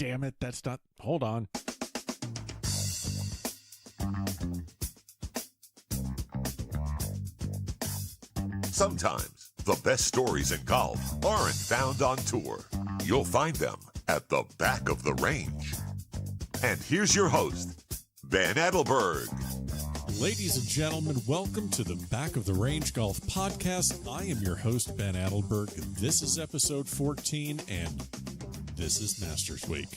damn it. That's not. Hold on. Sometimes the best stories in golf aren't found on tour. You'll find them at the back of the range. And here's your host, Ben Adelberg. Ladies and gentlemen, welcome to the Back of the Range Golf Podcast. I am your host, Ben Adelberg. This is episode 14, and this is Masters Week.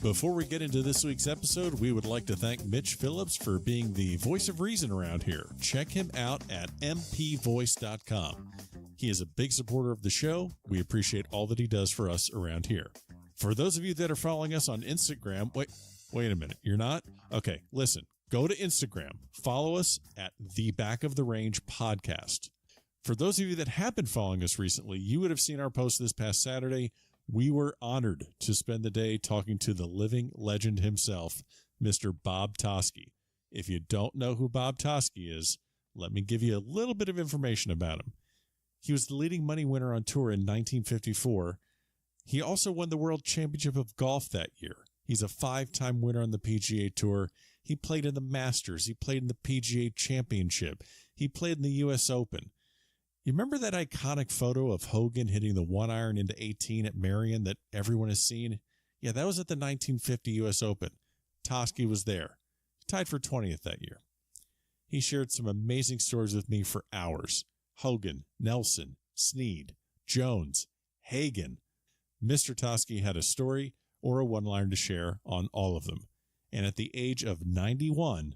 Before we get into this week's episode, we would like to thank Mitch Phillips for being the voice of reason around here. Check him out at mpvoice.com. He is a big supporter of the show. We appreciate all that he does for us around here. For those of you that are following us on Instagram, wait a minute, you're not? Okay, listen, go to Instagram, follow us at the Back of the Range Podcast. For those of you that have been following us recently, you would have seen our post this past Saturday. We were honored to spend the day talking to the living legend himself, Mr. Bob Toski. If you don't know who Bob Toski is, let me give you a little bit of information about him. He was the leading money winner on tour in 1954. He also won the World Championship of Golf that year. He's a 5-time winner on the PGA Tour. He played in the Masters. He played in the PGA Championship. He played in the U.S. Open. You remember that iconic photo of Hogan hitting the 1-iron into 18 at Marion that everyone has seen? Yeah, that was at the 1950 U.S. Open. Toski was there. He tied for 20th that year. He shared some amazing stories with me for hours. Hogan, Nelson, Snead, Jones, Hagen. Mr. Toski had a story or a one-liner to share on all of them. And at the age of 91,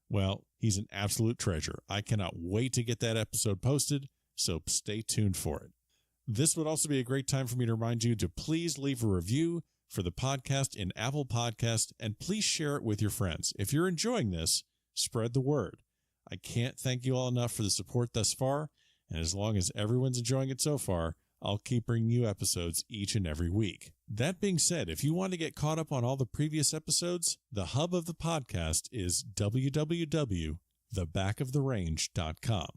well, he's an absolute treasure. I cannot wait to get that episode posted, so stay tuned for it. This would also be a great time for me to remind you to please leave a review for the podcast in Apple Podcast, and please share it with your friends. If you're enjoying this, spread the word. I can't thank you all enough for the support thus far, and as long as everyone's enjoying it so far, I'll keep bringing you episodes each and every week. That being said, if you want to get caught up on all the previous episodes, the hub of the podcast is www.thebackoftherange.com.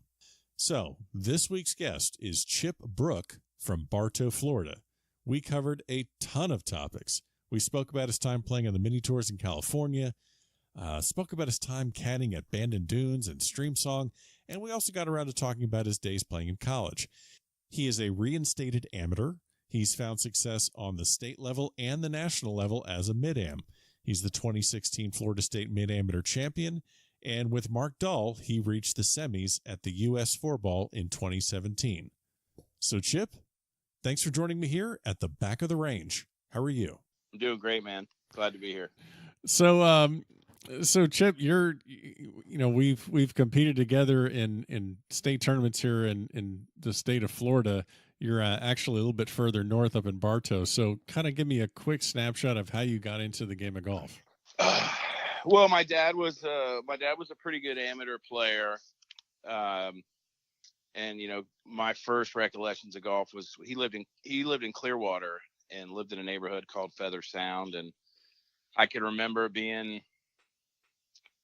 So, this week's guest is Chip Brooke from Bartow, Florida. We covered a ton of topics. We spoke about his time playing on the mini tours in California, spoke about his time caddying at Bandon Dunes and Streamsong, and we also got around to talking about his days playing in college. He is a reinstated amateur. He's found success on the state level and the national level as a mid-am. He's the 2016 Florida State Mid-Amateur Champion, and with Marc Dull, he reached the semis at the U.S. 4-Ball in 2017. So, Chip, thanks for joining me here at the Back of the Range. How are you? I'm doing great, man. Glad to be here. So Chip, we've competed together in state tournaments here in the state of Florida. You're actually a little bit further north up in Bartow. So kind of give me a quick snapshot of how you got into the game of golf. Well, my dad was a pretty good amateur player. And my first recollections of golf was he lived in Clearwater and lived in a neighborhood called Feather Sound. And I can remember being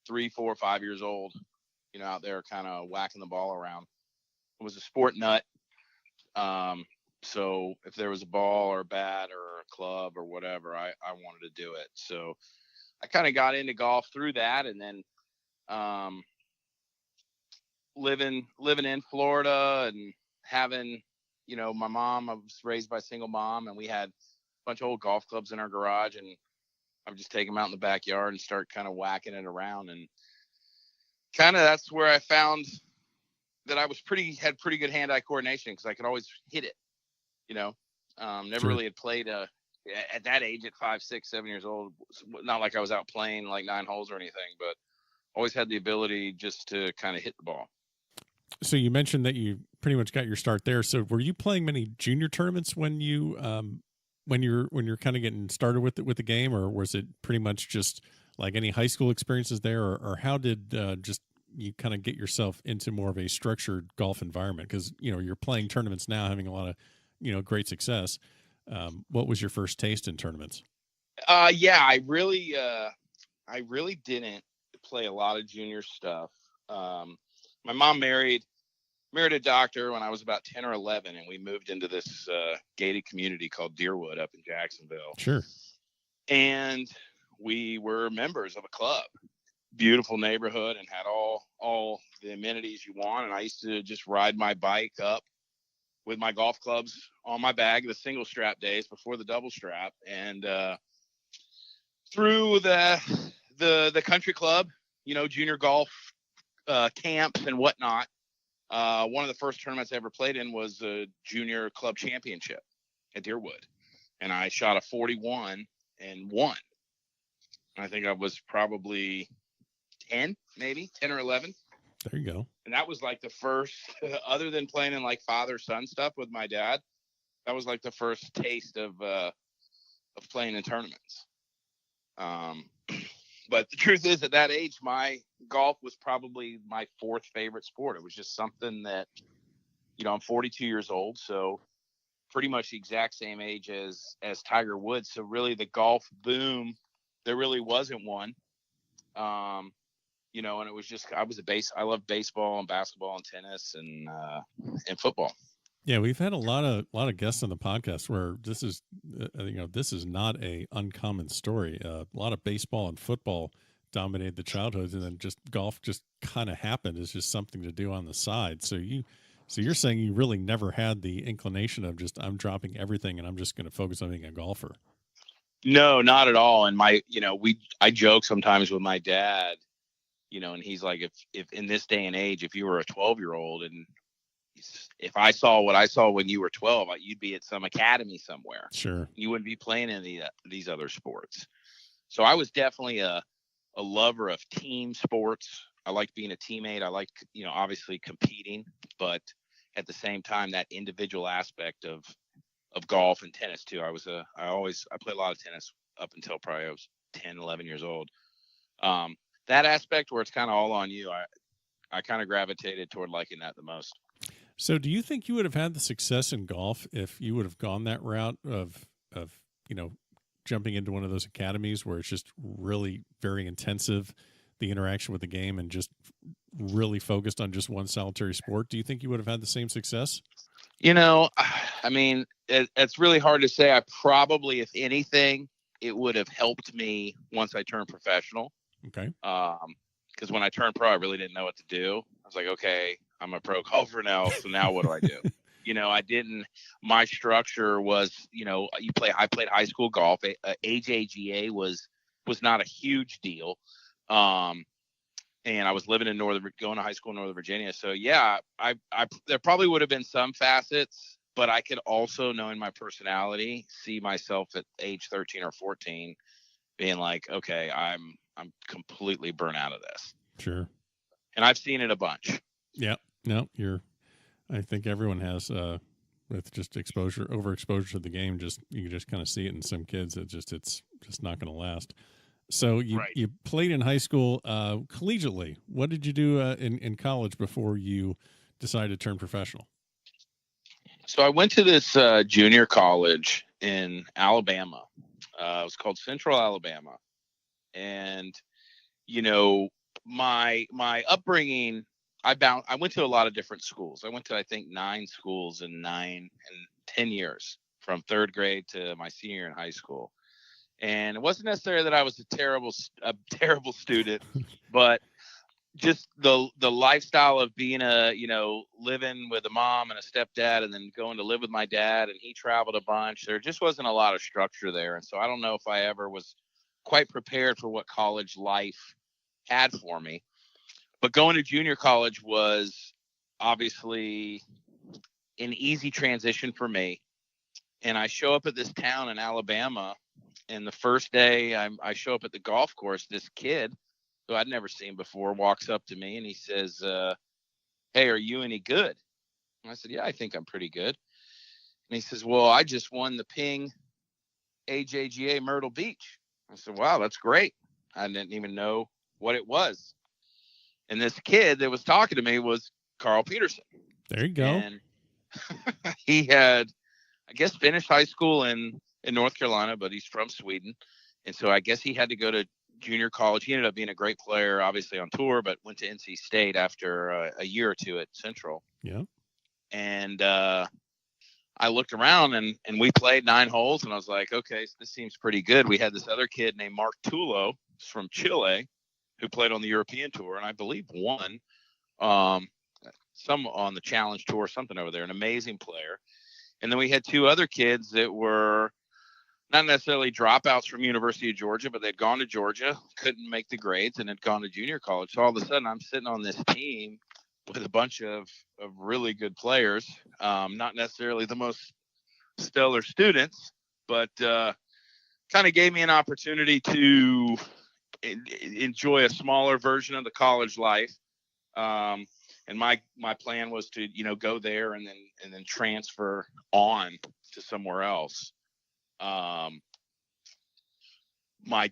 3, 4, 5 years old, out there kind of whacking the ball around. I was a sport nut. So if there was a ball or a bat or a club or whatever, I wanted to do it. So I kind of got into golf through that. And then, living in Florida and having, my mom, I was raised by a single mom, and we had a bunch of old golf clubs in our garage, and I would just take them out in the backyard and start kind of whacking it around. And kind of that's where I found that I had pretty good hand-eye coordination, because I could always hit it, never Sure. really had played at that age, at 5, 6, 7 years old. Not like I was out playing like 9 holes or anything, but always had the ability just to kind of hit the ball. So you mentioned that you pretty much got your start there. So were you playing many junior tournaments when you're kind of getting started with the game, or was it pretty much just like any high school experiences there, or how did just you kind of get yourself into more of a structured golf environment? Because you're playing tournaments now, having a lot of great success. What was your first taste in tournaments? Yeah, I really didn't play a lot of junior stuff. My mom married a doctor when I was about 10 or 11, and we moved into this gated community called Deerwood up in Jacksonville. Sure. And we were members of a club, beautiful neighborhood, and had all the amenities you want. And I used to just ride my bike up with my golf clubs on my bag, the single strap days before the double strap, and through the country club, junior golf camps and whatnot. One of the first tournaments I ever played in was a junior club championship at Deerwood, and I shot a 41 and won. I think I was probably 10 or 11. There you go. And that was like the first, other than playing in like father-son stuff with my dad, that was like the first taste of playing in tournaments. But the truth is, at that age, my golf was probably my fourth favorite sport. It was just something that, I'm 42 years old, so pretty much the exact same age as Tiger Woods. So really the golf boom, there really wasn't one. And it was just, I love baseball and basketball and tennis and football. Yeah, we've had a lot of guests on the podcast where this is, this is not a uncommon story. A lot of baseball and football dominated the childhoods, and then just golf just kind of happened as just something to do on the side. So you're saying you really never had the inclination of just, I'm dropping everything and I'm just going to focus on being a golfer. No, not at all. And I joke sometimes with my dad, and he's like, if in this day and age, if you were a 12-year-old and if I saw what I saw when you were 12, you'd be at some academy somewhere. Sure. You wouldn't be playing any of these other sports. So I was definitely a lover of team sports. I liked being a teammate. I liked, obviously competing, but at the same time, that individual aspect of golf and tennis too. I played a lot of tennis up until probably I was 10, 11 years old. That aspect where it's kind of all on you, I kind of gravitated toward liking that the most. So do you think you would have had the success in golf if you would have gone that route of jumping into one of those academies where it's just really very intensive, the interaction with the game, and just really focused on just one solitary sport? Do you think you would have had the same success? It's really hard to say. I probably, if anything, it would have helped me once I turned professional. Okay. Because when I turned pro, I really didn't know what to do. I was like, okay, I'm a pro golfer now. So now what do I do? My structure was, I played high school golf. AJGA was not a huge deal. And I was living in going to high school in Northern Virginia. So yeah, there probably would have been some facets, but I could also, knowing my personality, see myself at age 13 or 14 being like, okay, I'm completely burnt out of this. Sure. And I've seen it a bunch. Yeah. No, I think everyone has, with just overexposure to the game, you can just kind of see it in some kids. It's just not going to last. So you played in high school, collegiately. What did you do in college before you decided to turn professional? So I went to this junior college in Alabama. It was called Central Alabama. And, my upbringing, I went to a lot of different schools. I went to, I think, 9 schools in 10 years, from 3rd grade to my senior year in high school. And it wasn't necessarily that I was a terrible student, but just the lifestyle of being living with a mom and a stepdad, and then going to live with my dad, and he traveled a bunch. There just wasn't a lot of structure there. And so I don't know if I ever was quite prepared for what college life had for me. But going to junior college was obviously an easy transition for me. And I show up at this town in Alabama, and the first day I show up at the golf course, this kid who I'd never seen before walks up to me and he says, hey, are you any good? And I said, yeah, I think I'm pretty good. And he says, well, I just won the Ping AJGA Myrtle Beach. I said, wow, that's great. I didn't even know what it was. And this kid that was talking to me was Carl Peterson. There you go. And he had, I guess, finished high school in North Carolina, but he's from Sweden. And so I guess he had to go to junior college. He ended up being a great player, obviously on tour, but went to NC State after a year or two at Central. Yeah. And I looked around and we played 9 holes, and I was like, okay, this seems pretty good. We had this other kid named Marc Dull from Chile who played on the European Tour, and I believe won some on the Challenge Tour, something over there, an amazing player. And then we had 2 other kids that were not necessarily dropouts from University of Georgia, but they'd gone to Georgia, couldn't make the grades, and had gone to junior college. So all of a sudden I'm sitting on this team with a bunch of really good players, not necessarily the most stellar students, but kind of gave me an opportunity to enjoy a smaller version of the college life. And my plan was to, go there and then transfer on to somewhere else. My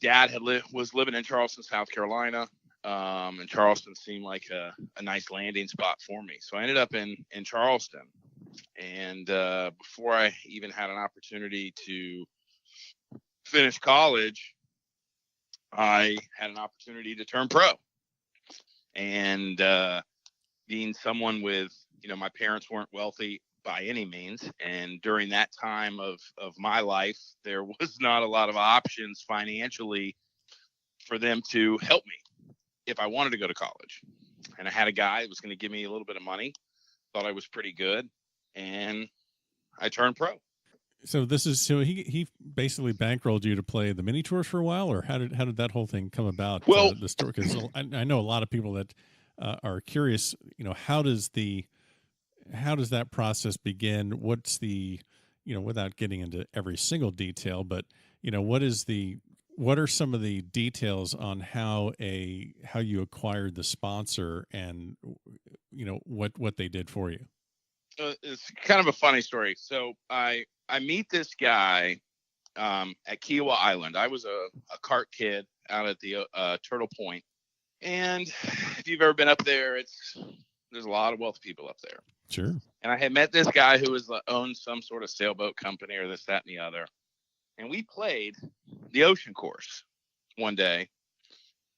dad was living in Charleston, South Carolina. And Charleston seemed like a nice landing spot for me. So I ended up in Charleston. And before I even had an opportunity to finish college, I had an opportunity to turn pro. And being someone with, my parents weren't wealthy by any means. And during that time of my life, there was not a lot of options financially for them to help me if I wanted to go to college. And I had a guy that was going to give me a little bit of money, thought I was pretty good, and I turned pro. So he basically bankrolled you to play the mini tours for a while, or how did that whole thing come about? Well, the story, because I know a lot of people that are curious. How does that process begin? What's the, without getting into every single detail, but what are some of the details on how you acquired the sponsor and what they did for you? It's kind of a funny story. So I meet this guy at Kiowa Island. I was a cart kid out at the Turtle Point, and if you've ever been up there, there's a lot of wealthy people up there. Sure. And I had met this guy who owned some sort of sailboat company or this, that, and the other. And we played the ocean course one day. It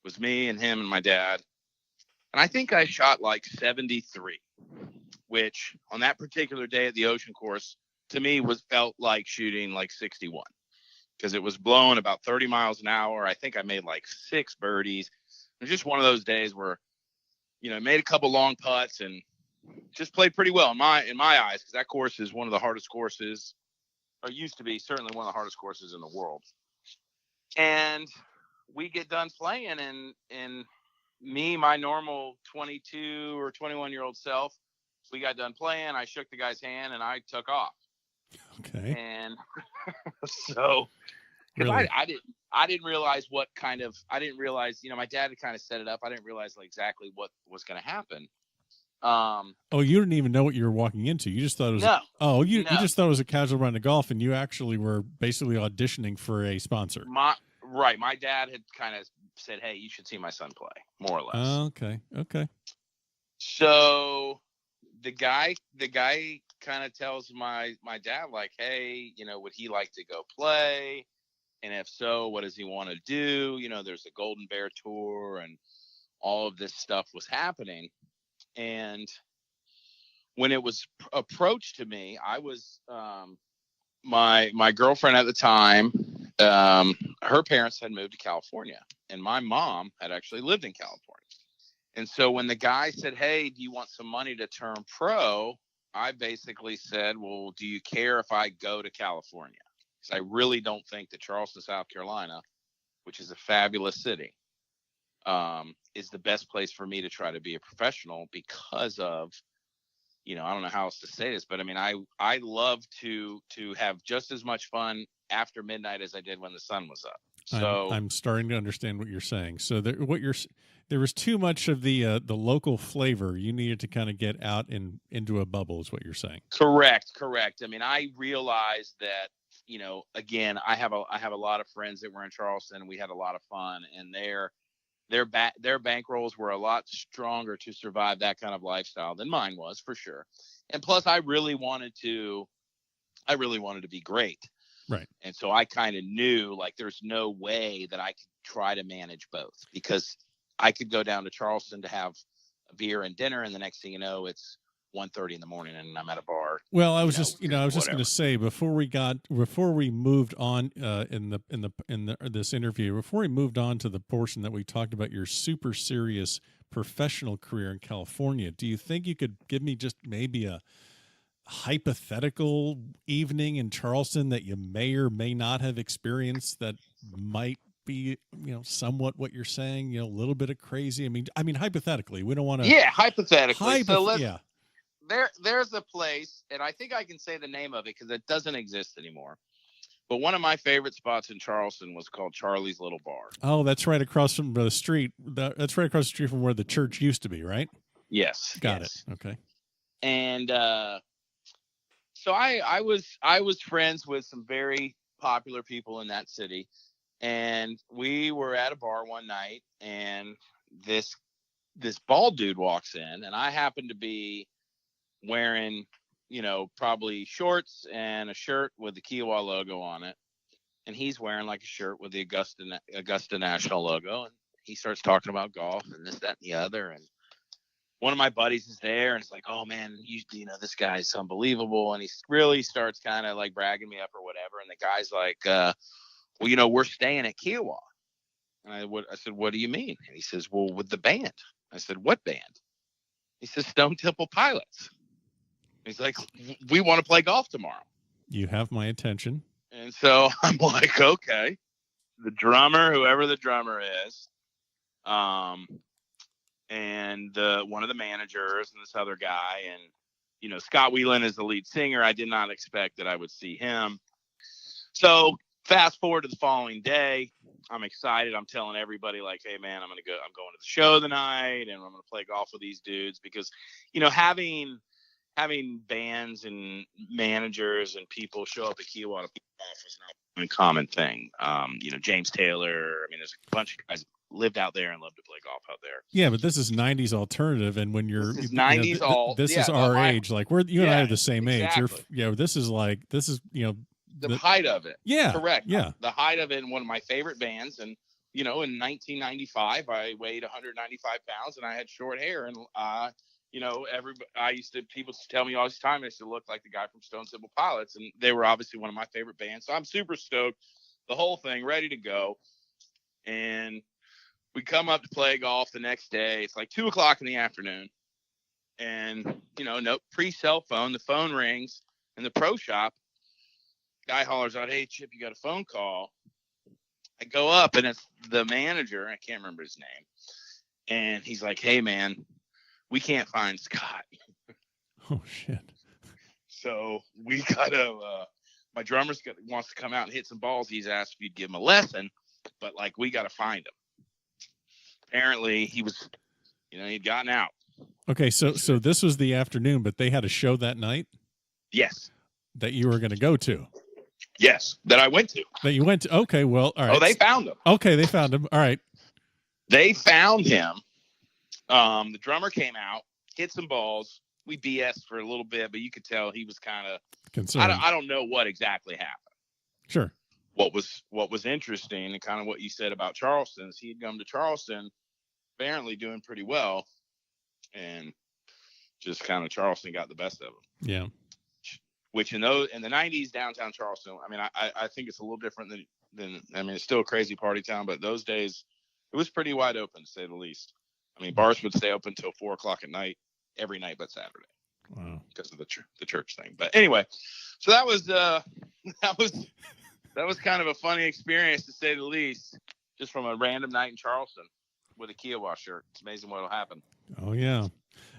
was me and him and my dad. And I think I shot like 73, which on that particular day at the ocean course, to me felt like shooting like 61, because it was blowing about 30 miles an hour. I think I made like 6 birdies. It was just one of those days where, made a couple long putts and just played pretty well in my eyes, because that course is one of the hardest courses, or used to be certainly one of the hardest courses in the world. And we get done playing, and me, my normal 22 or 21-year-old self, we got done playing. I shook the guy's hand and I took off. Okay. And so, because really? I didn't realize my dad had kind of set it up. I didn't realize exactly what was going to happen. You didn't even know what you were walking into. You just thought it was you just thought it was a casual run of golf, and you actually were basically auditioning for a sponsor. My dad had kind of said, "Hey, you should see my son play," more or less. Okay. So the guy kind of tells my dad, like, "Hey, would he like to go play? And if so, what does he want to do? There's a Golden Bear Tour, and all of this stuff was happening." And when it was approached to me, I was my girlfriend at the time. Her parents had moved to California, and my mom had actually lived in California. And so when the guy said, "Hey, do you want some money to turn pro?" I basically said, "Well, do you care if I go to California?" Because I really don't think that Charleston, South Carolina, which is a fabulous city, is the best place for me to try to be a professional, because of, I don't know how else to say this, but I mean, I love to have just as much fun after midnight as I did when the sun was up. So I'm starting to understand what you're saying. So there was too much of the local flavor. You needed to kind of get out into a bubble, is what you're saying. Correct. I mean, I realized that, again, I have a lot of friends that were in Charleston. We had a lot of fun, and their bankrolls were a lot stronger to survive that kind of lifestyle than mine was, for sure. And plus, I really wanted to be great. Right. And so I kind of knew, like, there's no way that I could try to manage both, because I could go down to Charleston to have a beer and dinner, and the next thing you know, it's 1:30 in the morning and I'm at a bar. Well, I was just going to say before we moved on in this interview, before we moved on to the portion that we talked about your super serious professional career in California, do you think you could give me just maybe a hypothetical evening in Charleston that you may or may not have experienced that might be, somewhat what you're saying, a little bit of crazy? I mean, hypothetically, we don't want to. Yeah, hypothetically. There's a place, and I think I can say the name of it because it doesn't exist anymore. But one of my favorite spots in Charleston was called Charlie's Little Bar. Oh, that's right across from the street. That's right across the street from where the church used to be, right? Yes. Got it. Okay. And so I was friends with some very popular people in that city, and we were at a bar one night, and this bald dude walks in, and I happened to be wearing, probably shorts and a shirt with the Kiowa logo on it. And he's wearing like a shirt with the Augusta National logo. And he starts talking about golf and this, that, and the other. And one of my buddies is there and it's like, oh man, this guy's unbelievable. And he really starts kind of like bragging me up or whatever. And the guy's like, well, we're staying at Kiowa. And I said, what do you mean? And he says, well, with the band. I said, what band? He says, Stone Temple Pilots. He's like, we want to play golf tomorrow. You have my attention. And so I'm like, okay. The drummer, whoever the drummer is, and one of the managers and this other guy, and Scott Whelan is the lead singer. I did not expect that I would see him. So fast forward to the following day, I'm excited. I'm telling everybody like, hey man, I'm going to the show tonight, and I'm going to play golf with these dudes because, having bands and managers and people show up at Kiowa to play golf is not an uncommon thing. James Taylor. I mean, there's a bunch of guys that lived out there and love to play golf out there. Yeah, but this is 90s alternative, and when you're this is 90s this is our age. Like you and I are the same age. This is the height of it. Yeah, correct. Yeah, the height of it. And one of my favorite bands, and in 1995, I weighed 195 pounds and I had short hair, and people used to tell me all this time I used to look like the guy from Stone Temple Pilots, and they were obviously one of my favorite bands. So I'm super stoked, the whole thing ready to go. And we come up to play golf the next day. It's like 2:00 in the afternoon, and no pre-cell phone. The phone rings in the pro shop. Guy hollers out, "Hey Chip, you got a phone call?" I go up and it's the manager. I can't remember his name. And he's like, "Hey man, we can't find Scott." Oh shit. So we gotta, my drummer wants to come out and hit some balls. He's asked if you'd give him a lesson, but we got to find him. Apparently he was, he'd gotten out. Okay. So this was the afternoon, but they had a show that night. Yes. That you were going to go to. Yes. That I went to. That you went to. Okay. Well, all right. Oh, they found him. Okay. They found him. All right. They found him. The drummer came out, hit some balls. We BS'd for a little bit, but you could tell he was kind of concerned. I don't know what exactly happened. Sure. What was interesting and kind of what you said about Charleston is he'd come to Charleston, apparently doing pretty well, and just kind of Charleston got the best of him. Yeah. Which in the 90s, downtown Charleston, I mean, I think it's a little different than it's still a crazy party town, but those days it was pretty wide open, to say the least. I mean, bars would stay open till 4:00 at night, every night but Saturday. Wow. Because of the church thing. But anyway, so that was kind of a funny experience, to say the least, just from a random night in Charleston with a Kiowa shirt. It's amazing what'll happen. Oh yeah.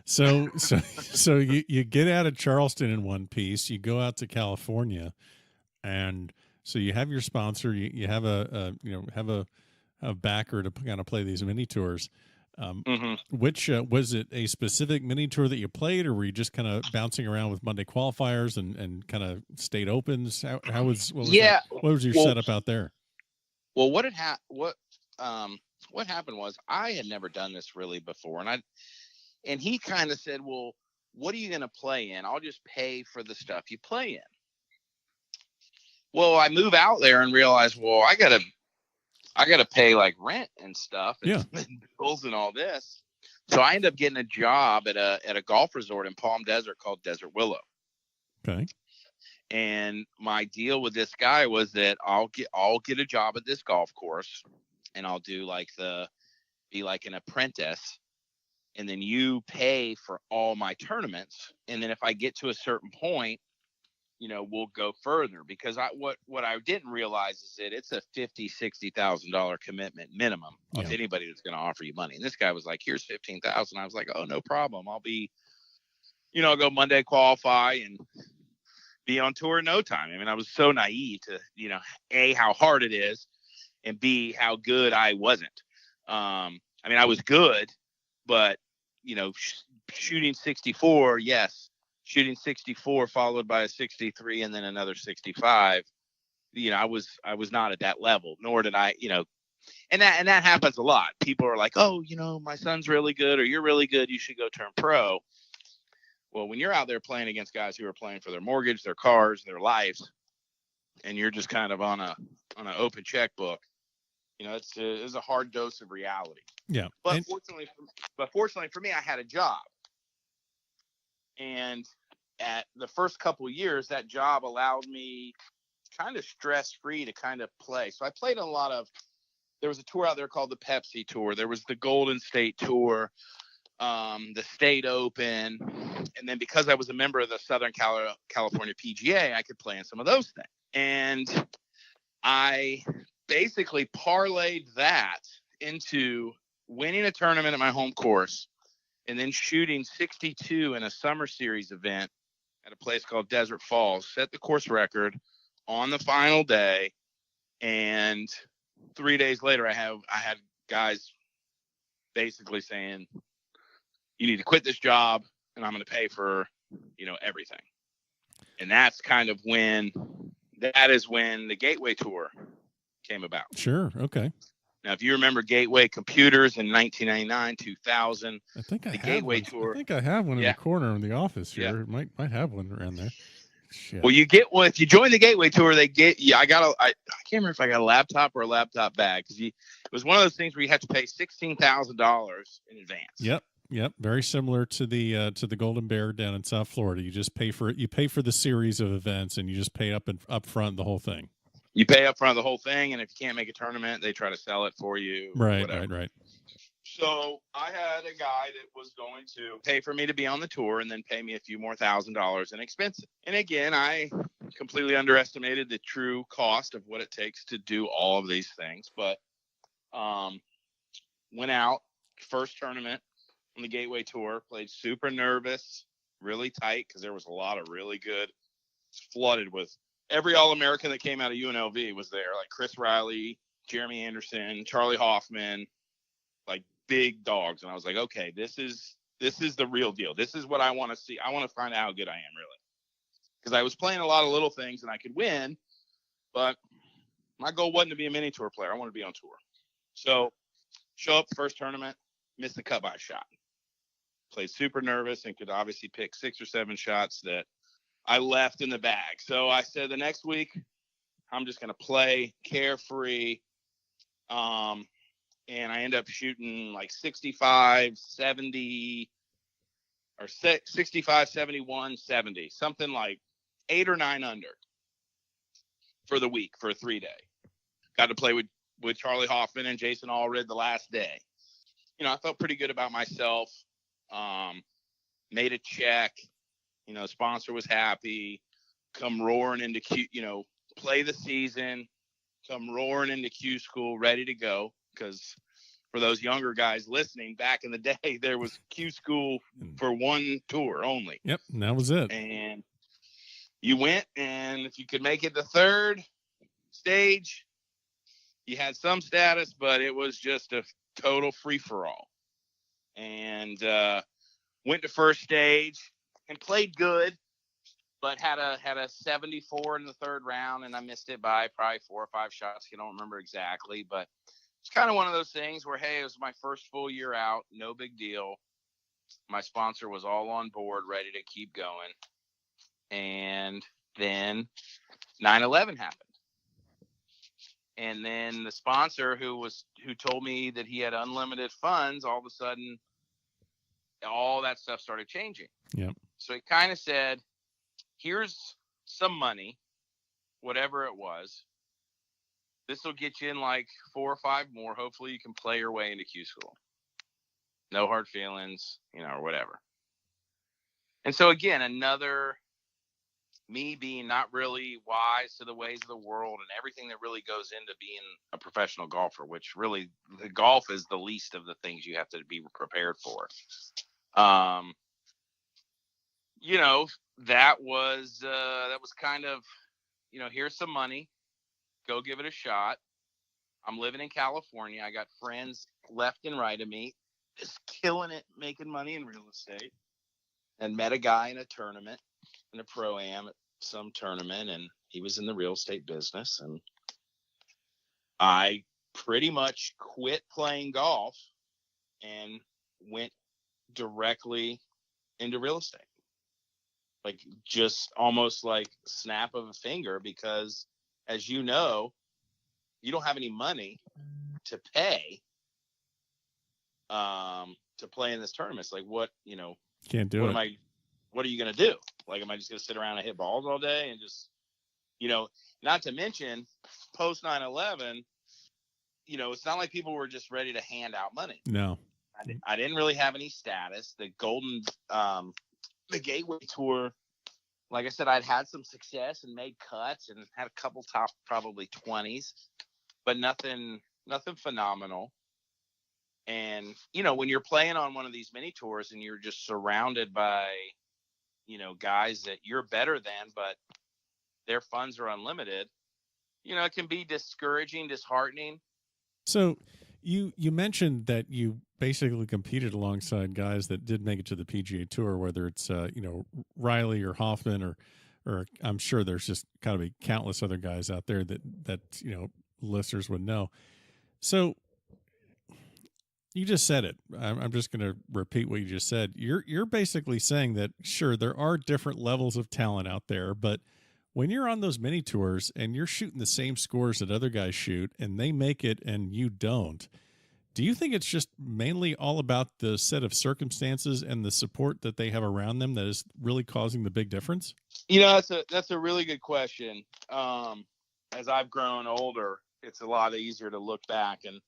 So you get out of Charleston in one piece, you go out to California, and so you have your sponsor, you have a backer to kind of play these mini tours. Which was it a specific mini tour that you played, or were you just kind of bouncing around with Monday qualifiers and kind of state opens? What was your setup out there? Well, what happened was I had never done this really before, and he kind of said, "Well, what are you going to play in? I'll just pay for the stuff you play in." Well, I move out there and realize, well, I gotta pay like rent and stuff and bills and all this. So I ended up getting a job at a golf resort in Palm Desert called Desert Willow. Okay. And my deal with this guy was that I'll get a job at this golf course, and I'll do be like an apprentice, and then you pay for all my tournaments. And then if I get to a certain point, we'll go further, because what I didn't realize is that it's a $50,000-$60,000 commitment minimum of anybody that's going to offer you money. And this guy was like, here's 15,000. I was like, oh, no problem. I'll be, I'll go Monday, qualify, and be on tour in no time. I mean, I was so naive to, A, how hard it is, and B, how good I wasn't. I mean, I was good, but, shooting 64, yes. Shooting 64 followed by a 63 and then another 65. I was not at that level, nor did I, and that happens a lot. People are like, oh, my son's really good, or you're really good, you should go turn pro. Well, when you're out there playing against guys who are playing for their mortgage, their cars, their lives, and you're just kind of on an open checkbook, it's a hard dose of reality. Yeah. But fortunately for me, I had a job. And at the first couple of years, that job allowed me kind of stress-free to kind of play. So I played there was a tour out there called the Pepsi Tour. There was the Golden State Tour, the State Open. And then because I was a member of the Southern California PGA, I could play in some of those things. And I basically parlayed that into winning a tournament at my home course, and then shooting 62 in a summer series event at a place called Desert Falls, set the course record on the final day. And 3 days later, I had guys basically saying, you need to quit this job, and I'm going to pay for, everything. And that's kind of when the Gateway Tour came about. Sure. Okay. Now, if you remember Gateway Computers in 1999, 2000, I think the Gateway Tour. I think I have one in the corner of the office here. Yeah. Might have one around there. Shit. Well, if you join the Gateway Tour, they get I can't remember if I got a laptop or a laptop bag, because it was one of those things where you have to pay $16,000 in advance. Yep. Very similar to the Golden Bear down in South Florida. You just pay for it. You pay for the series of events, and you just pay up front the whole thing. You pay up front the whole thing, and if you can't make a tournament, they try to sell it for you. Right. So I had a guy that was going to pay for me to be on the tour and then pay me a few more $1,000s in expenses. And again, I completely underestimated the true cost of what it takes to do all of these things. But went out, first tournament on the Gateway Tour, played super nervous, really tight, because there was a lot of really good, flooded with every All-American that came out of UNLV was there, like Chris Riley, Jeremy Anderson, Charlie Hoffman, like big dogs. And I was like, okay, this is the real deal. This is what I want to see. I want to find out how good I am, really. Because I was playing a lot of little things and I could win, but my goal wasn't to be a mini tour player. I wanted to be on tour. So show up first tournament, missed the cut by a shot. Played super nervous and could obviously pick 6 or 7 shots that I left in the bag. So I said the next week, I'm just going to play carefree. And I end up shooting like 65, 70, or 65, 71, 70, something like 8 or 9 under for the week, for a 3-day. Got to play with Charlie Hoffman and Jason Allred the last day. I felt pretty good about myself. Made a check. Sponsor was happy, come roaring into play the season, come roaring into Q School, ready to go. Because for those younger guys listening, back in the day, there was Q School for one tour only. Yep, and that was it. And you went, and if you could make it the third stage, you had some status, but it was just a total free-for-all. And went to first stage and played good, but had a 74 in the third round, and I missed it by probably 4 or 5 shots. I don't remember exactly, but it's kind of one of those things where, hey, it was my first full year out, no big deal. My sponsor was all on board, ready to keep going. And then 9/11 happened. And then the sponsor who told me that he had unlimited funds, all of a sudden all that stuff started changing. Yep. So he kind of said, here's some money, whatever it was. This will get you in like 4 or 5 more. Hopefully you can play your way into Q school. No hard feelings, or whatever. And so again, another me being not really wise to the ways of the world and everything that really goes into being a professional golfer, which really the golf is the least of the things you have to be prepared for. That was kind of, here's some money, go give it a shot. I'm living in California. I got friends left and right of me, just killing it, making money in real estate, and met a guy in a tournament, in a pro-am at some tournament, and he was in the real estate business. And I pretty much quit playing golf and went directly into real estate. Like just almost like snap of a finger, because as you know, you don't have any money to pay to play in this tournament. It's like, what, can't do it. What are you going to do? Like, am I just going to sit around and hit balls all day and just, not to mention post 9/11, it's not like people were just ready to hand out money. No, I didn't really have any status. The Gateway Tour, like I said, I'd had some success and made cuts and had a couple top probably 20s, but nothing phenomenal. And, when you're playing on one of these mini tours and you're just surrounded by, guys that you're better than, but their funds are unlimited, it can be discouraging, disheartening. So you mentioned that you basically competed alongside guys that did make it to the PGA Tour, whether it's, Riley or Hoffman or I'm sure there's just got to be countless other guys out there that listeners would know. So you just said it. I'm just going to repeat what you just said. You're basically saying that, sure, there are different levels of talent out there, but when you're on those mini tours and you're shooting the same scores that other guys shoot and they make it and you don't, do you think it's just mainly all about the set of circumstances and the support that they have around them that is really causing the big difference? That's a really good question. As I've grown older, it's a lot easier to look back, and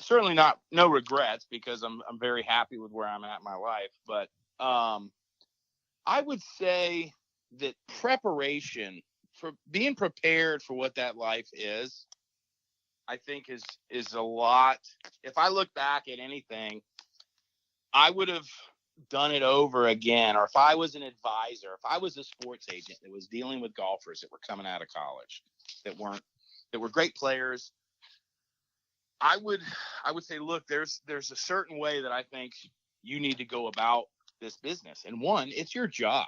certainly no regrets, because I'm very happy with where I'm at in my life. But I would say that preparation, for being prepared for what that life is, I think is a lot. If I look back at anything, I would have done it over again. Or if I was an advisor, if I was a sports agent that was dealing with golfers that were coming out of college, that were great players, I would say, look, there's a certain way that I think you need to go about this business. And one, it's your job.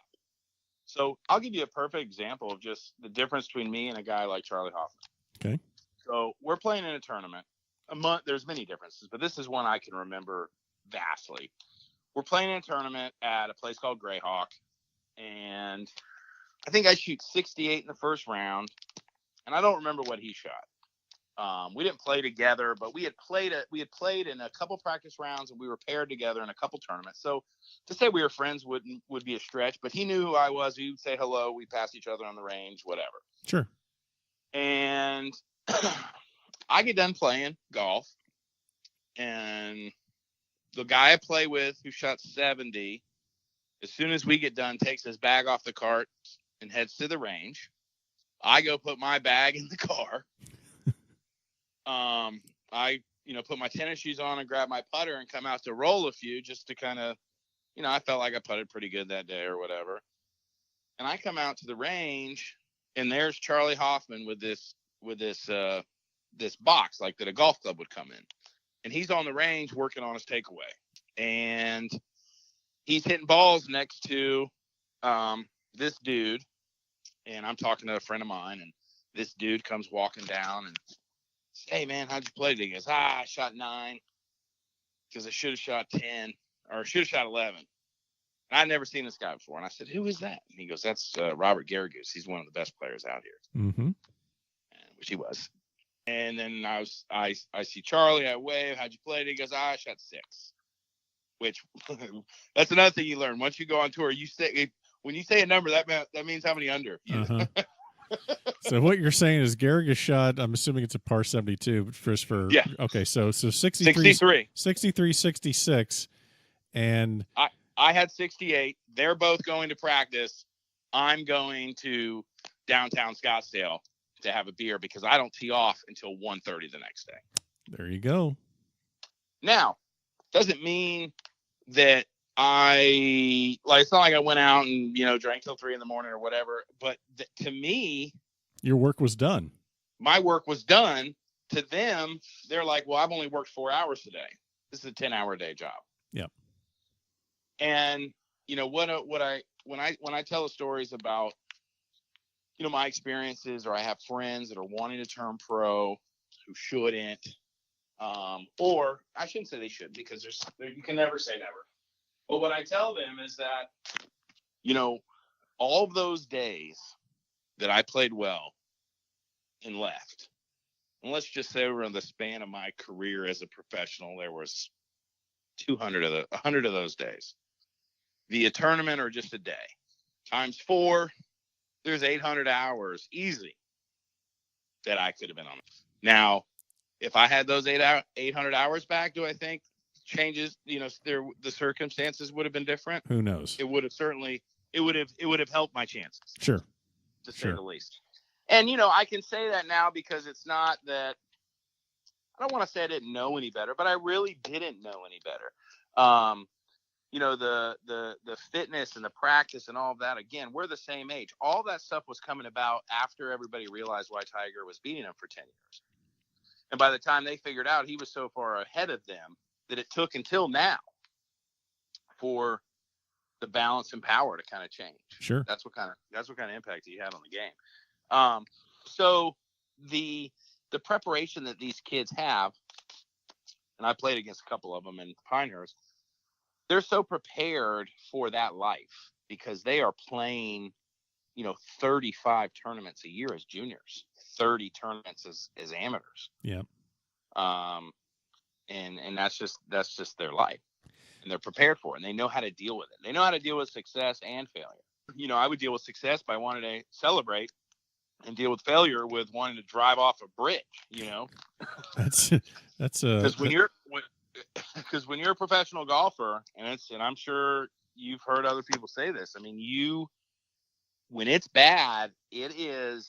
So I'll give you a perfect example of just the difference between me and a guy like Charlie Hoffman. Okay. So we're playing in a tournament. There's many differences, but this is one I can remember vastly. We're playing in a tournament at a place called Greyhawk, and I think I shoot 68 in the first round, and I don't remember what he shot. We didn't play together, but we had played in a couple practice rounds, and we were paired together in a couple tournaments. So to say we were friends would be a stretch, but he knew who I was. We would say hello. We passed each other on the range, whatever. Sure. And I get done playing golf, and the guy I play with, who shot 70, as soon as we get done, takes his bag off the cart and heads to the range. I go put my bag in the car. I put my tennis shoes on and grab my putter and come out to roll a few, just to kind of, I felt like I putted pretty good that day or whatever. And I come out to the range, and there's Charlie Hoffman with this box, like that a golf club would come in. And he's on the range working on his takeaway. And he's hitting balls next to this dude. And I'm talking to a friend of mine, and this dude comes walking down and says, "Hey, man, how'd you play today?" He goes, "I shot 9 because I should have shot 10, or should have shot 11. And I'd never seen this guy before. And I said, "Who is that?" And he goes, "That's Robert Garrigus. He's one of the best players out here." Mm-hmm. Which he was. And then I see Charlie. I wave. "How'd you play today?" He goes, "I shot 6. which that's another thing you learn. Once you go on tour, when you say a number, that means how many under. Uh-huh. So what you're saying is Gehrig has shot, I'm assuming it's a par 72, just for, yeah. Okay, so 63, 66, and I had 68. They're both going to practice. I'm going to downtown Scottsdale to have a beer because I don't tee off until 1:30 the next day. There you go. Now, doesn't mean that it's not like I went out and, drank till 3 a.m. or whatever. But to me, your work was done. My work was done. To them, they're like, well, I've only worked 4 hours today. This is a 10-hour day job. Yeah. And, when I tell the stories about, my experiences, or I have friends that are wanting to turn pro who shouldn't, or I shouldn't say they should, because you can never say never. But what I tell them is that, all of those days that I played well and left, and let's just say over the span of my career as a professional, there was 100 of those days. The tournament or just a day times 4, there's 800 hours easy that I could have been on. Now, if I had those 800 hours back, do I think changes, the circumstances would have been different? Who knows? It would have helped my chances. Sure. To say the least. And, I can say that now because it's not that I don't want to say I didn't know any better, but I really didn't know any better. The fitness and the practice and all of that, again, we're the same age. All that stuff was coming about after everybody realized why Tiger was beating him for 10 years. And by the time they figured out he was so far ahead of them that it took until now for the balance and power to kind of change. Sure. That's what kind of impact he had on the game. So the preparation that these kids have, and I played against a couple of them in Pinehurst, they're so prepared for that life because they are playing, 35 tournaments a year as juniors, 30 tournaments as amateurs. Yeah. And that's just their life, and they're prepared for it, and they know how to deal with it. They know how to deal with success and failure. I would deal with success by wanting to celebrate, and deal with failure with wanting to drive off a bridge. That's because when you're a professional golfer, and I'm sure you've heard other people say this. I mean, when it's bad, it is.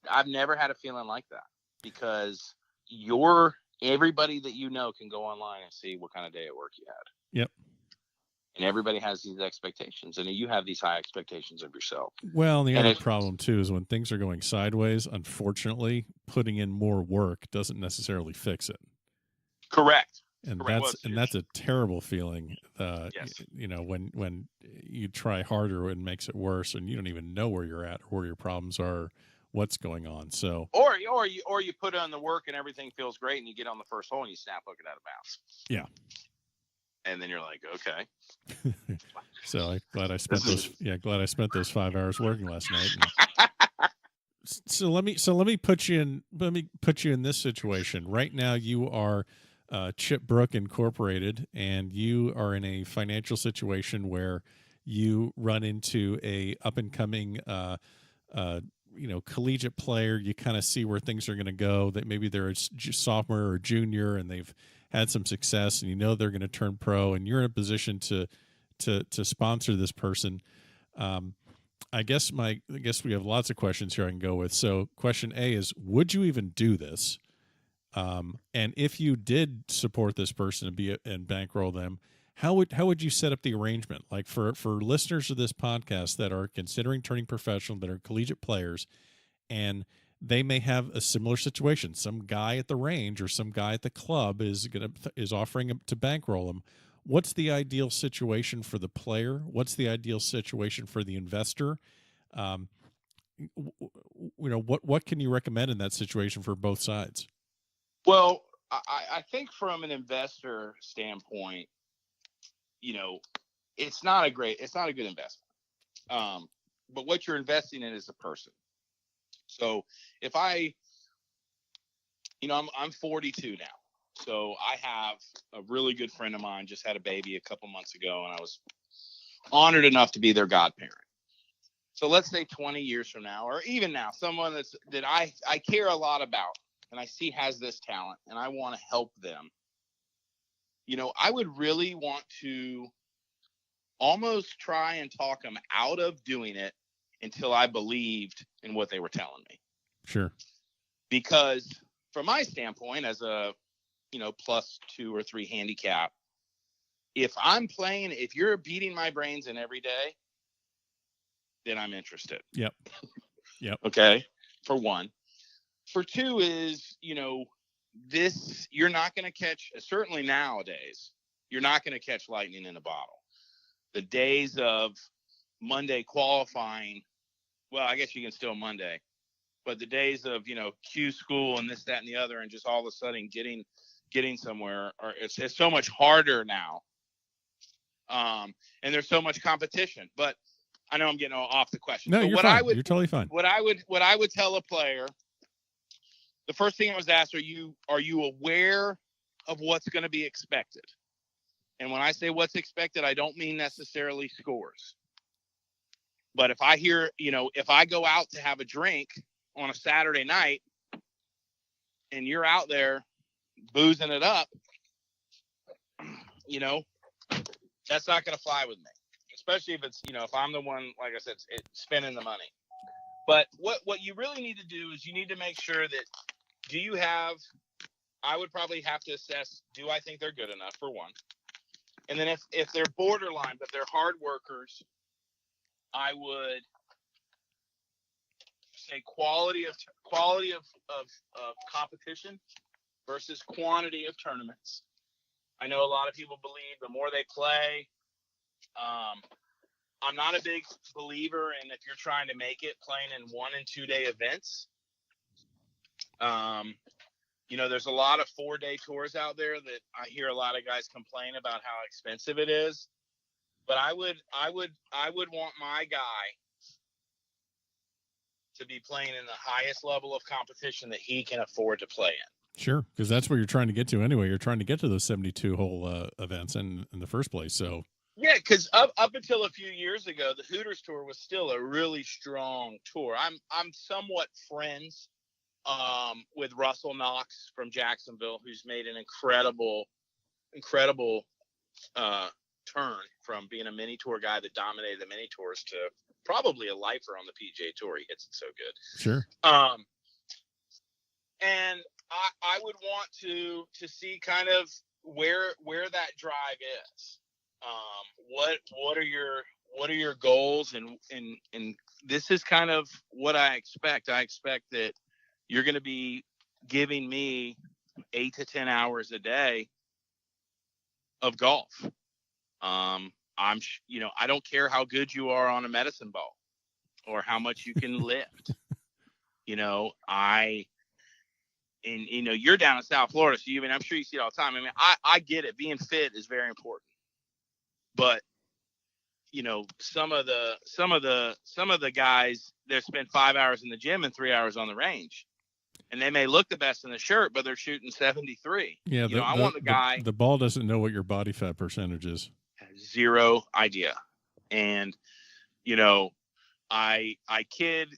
I've never had a feeling like that because everybody that can go online and see what kind of day at work you had. Yep. And everybody has these expectations, and you have these high expectations of yourself. Well, the other problem too is when things are going sideways, unfortunately, putting in more work doesn't necessarily fix it. Correct. And that's a terrible feeling. Yes. When you try harder, it makes it worse, and you don't even know where you're at or where your problems are, what's going on. So, or you put on the work and everything feels great, and you get on the first hole and you snap hooking out of bounds. Yeah. And then you're like, okay. So I'm glad I spent those 5 hours working last night. So let me put you in this situation. Right now you are Chip Brooke Incorporated, and you are in a financial situation where you run into a up and coming collegiate player. You kind of see where things are going to go, that maybe they're a sophomore or junior and they've had some success, and they're going to turn pro, and you're in a position to sponsor this person. I guess we have lots of questions here I can go with. So question A is, would you even do this? And if you did support this person and bankroll them, how would you set up the arrangement? Like for listeners of this podcast that are considering turning professional, that are collegiate players, and they may have a similar situation. Some guy at the range or some guy at the club is offering to bankroll them. What's the ideal situation for the player? What's the ideal situation for the investor? What can you recommend in that situation for both sides? Well, I think from an investor standpoint, it's not a good investment. But what you're investing in is a person. So if I'm 42 now. So I have a really good friend of mine just had a baby a couple months ago, and I was honored enough to be their godparent. So let's say 20 years from now, or even now, someone that I care a lot about and I see has this talent and I want to help them. You know, I would really want to almost try and talk them out of doing it until I believed in what they were telling me. Sure. Because from my standpoint, as a, +2 or 3 handicap, if you're beating my brains in every day, then I'm interested. Yep. Okay. For one. For two is, you're not going to catch, certainly nowadays, you're not going to catch lightning in a bottle. The days of Monday qualifying, well, I guess you can still Monday, but the days of, Q school and this, that, and the other, and just all of a sudden getting somewhere, it's so much harder now. And there's so much competition, but I know I'm getting off the question. No, so you're fine. You're totally fine. What I would tell a player, the first thing I was asked, are you aware of what's going to be expected? And when I say what's expected, I don't mean necessarily scores. But if I hear, if I go out to have a drink on a Saturday night and you're out there boozing it up, that's not going to fly with me. Especially if it's, if I'm the one, like I said, it's spending the money. But what you really need to do is you need to make sure that I would probably have to assess, do I think they're good enough, for one? And then if they're borderline, but they're hard workers, I would say quality of competition versus quantity of tournaments. I know a lot of people believe the more they play, I'm not a big believer in, if you're trying to make it, playing in 1 and 2 day events. There's a lot of 4-day tours out there that I hear a lot of guys complain about how expensive it is. But I would want my guy to be playing in the highest level of competition that he can afford to play in. Sure, because that's where you're trying to get to anyway. You're trying to get to those 72-hole events in the first place. So yeah, because up until a few years ago, the Hooters Tour was still a really strong tour. I'm somewhat friends with Russell Knox from Jacksonville, who's made an incredible turn from being a mini tour guy that dominated the mini tours to probably a lifer on the PGA Tour. He hits it so good. Sure. And I would want to see kind of where that drive is. What are your goals? And this is kind of what I expect. I expect that you're going to be giving me 8 to 10 hours a day of golf. I don't care how good you are on a medicine ball or how much you can lift. You're down in South Florida, so I'm sure you see it all the time. I mean, I get it. Being fit is very important, but some of the guys, they spend 5 hours in the gym and 3 hours on the range, and they may look the best in the shirt, but they're shooting 73. Yeah, I want the guy. The ball doesn't know what your body fat percentage is. Zero idea. And I kid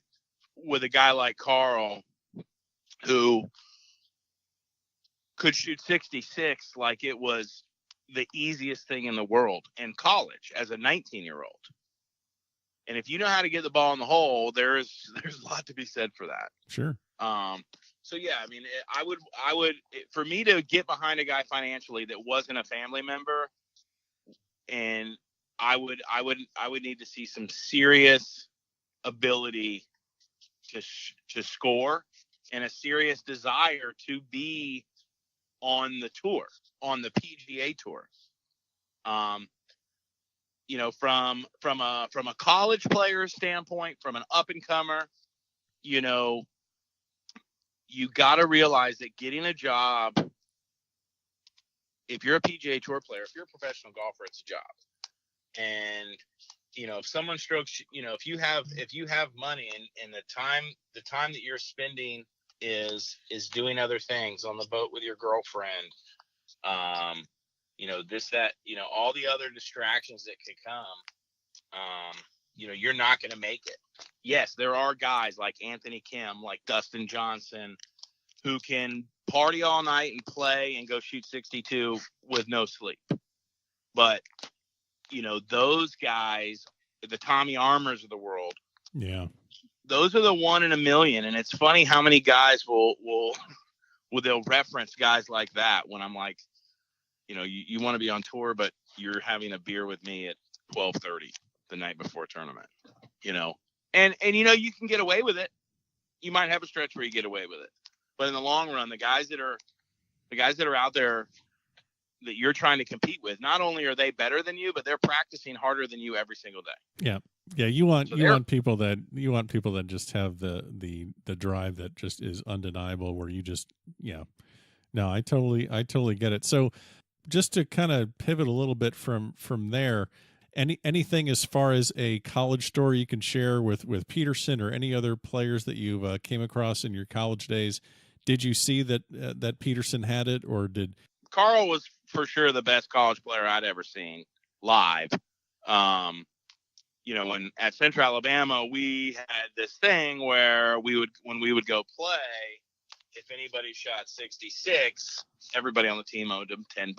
with a guy like Carl, who could shoot 66 like it was the easiest thing in the world in college as a 19-year-old. And if you know how to get the ball in the hole, there's a lot to be said for that. Sure. So yeah, I mean, I would for me to get behind a guy financially that wasn't a family member, and I would need to see some serious ability to score and a serious desire to be on the tour, on the PGA Tour. From a college player's standpoint, from an up and comer, you got to realize that getting a job, if you're a PGA Tour player, if you're a professional golfer, it's a job. And if someone strokes, if you have money and the time that you're spending is doing other things, on the boat with your girlfriend, This, that, all the other distractions that could come, you're not going to make it. Yes, there are guys like Anthony Kim, like Dustin Johnson, who can party all night and play and go shoot 62 with no sleep. But, those guys, the Tommy Armours of the world, yeah, those are the 1 in a million. And it's funny how many guys they'll reference guys like that when I'm like, you want to be on tour, but you're having a beer with me at 12:30 the night before tournament, and you can get away with it. You might have a stretch where you get away with it, but in the long run, the guys that are out there that you're trying to compete with, not only are they better than you, but they're practicing harder than you every single day. Yeah. You want people that just have the drive that just is undeniable, where you just, no, I totally get it. So just to kind of pivot a little bit from there, anything as far as a college story you can share with Peterson or any other players that you came across in your college days? Did you see that Peterson had it, or did Carl was for sure the best college player I'd ever seen live? When at Central Alabama, we had this thing where when we would go play, if anybody shot 66, everybody on the team owed them $10.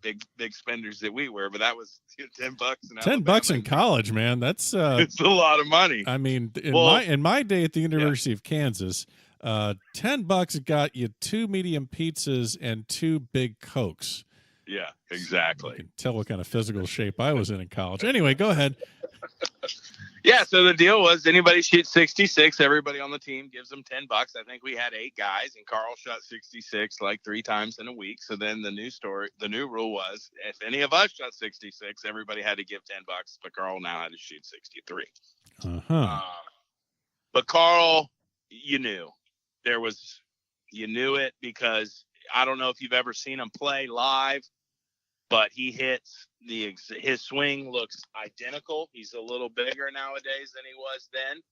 Big spenders that we were, but that was $10 $10 in college, man. That's it's a lot of money. I mean, in my day at the University of Kansas, $10 got you 2 medium pizzas and 2 big Cokes. Yeah, exactly. You can tell what kind of physical shape I was in college. Anyway, go ahead. Yeah, so the deal was anybody shoots 66, everybody on the team gives them $10. I think we had 8 guys, and Carl shot 66 like 3 times in a week. So then the new rule was if any of us shot 66, everybody had to give $10, but Carl now had to shoot 63. But Carl, you knew it, because I don't know if you've ever seen him play live, but he hits his swing looks identical. He's a little bigger nowadays than he was then.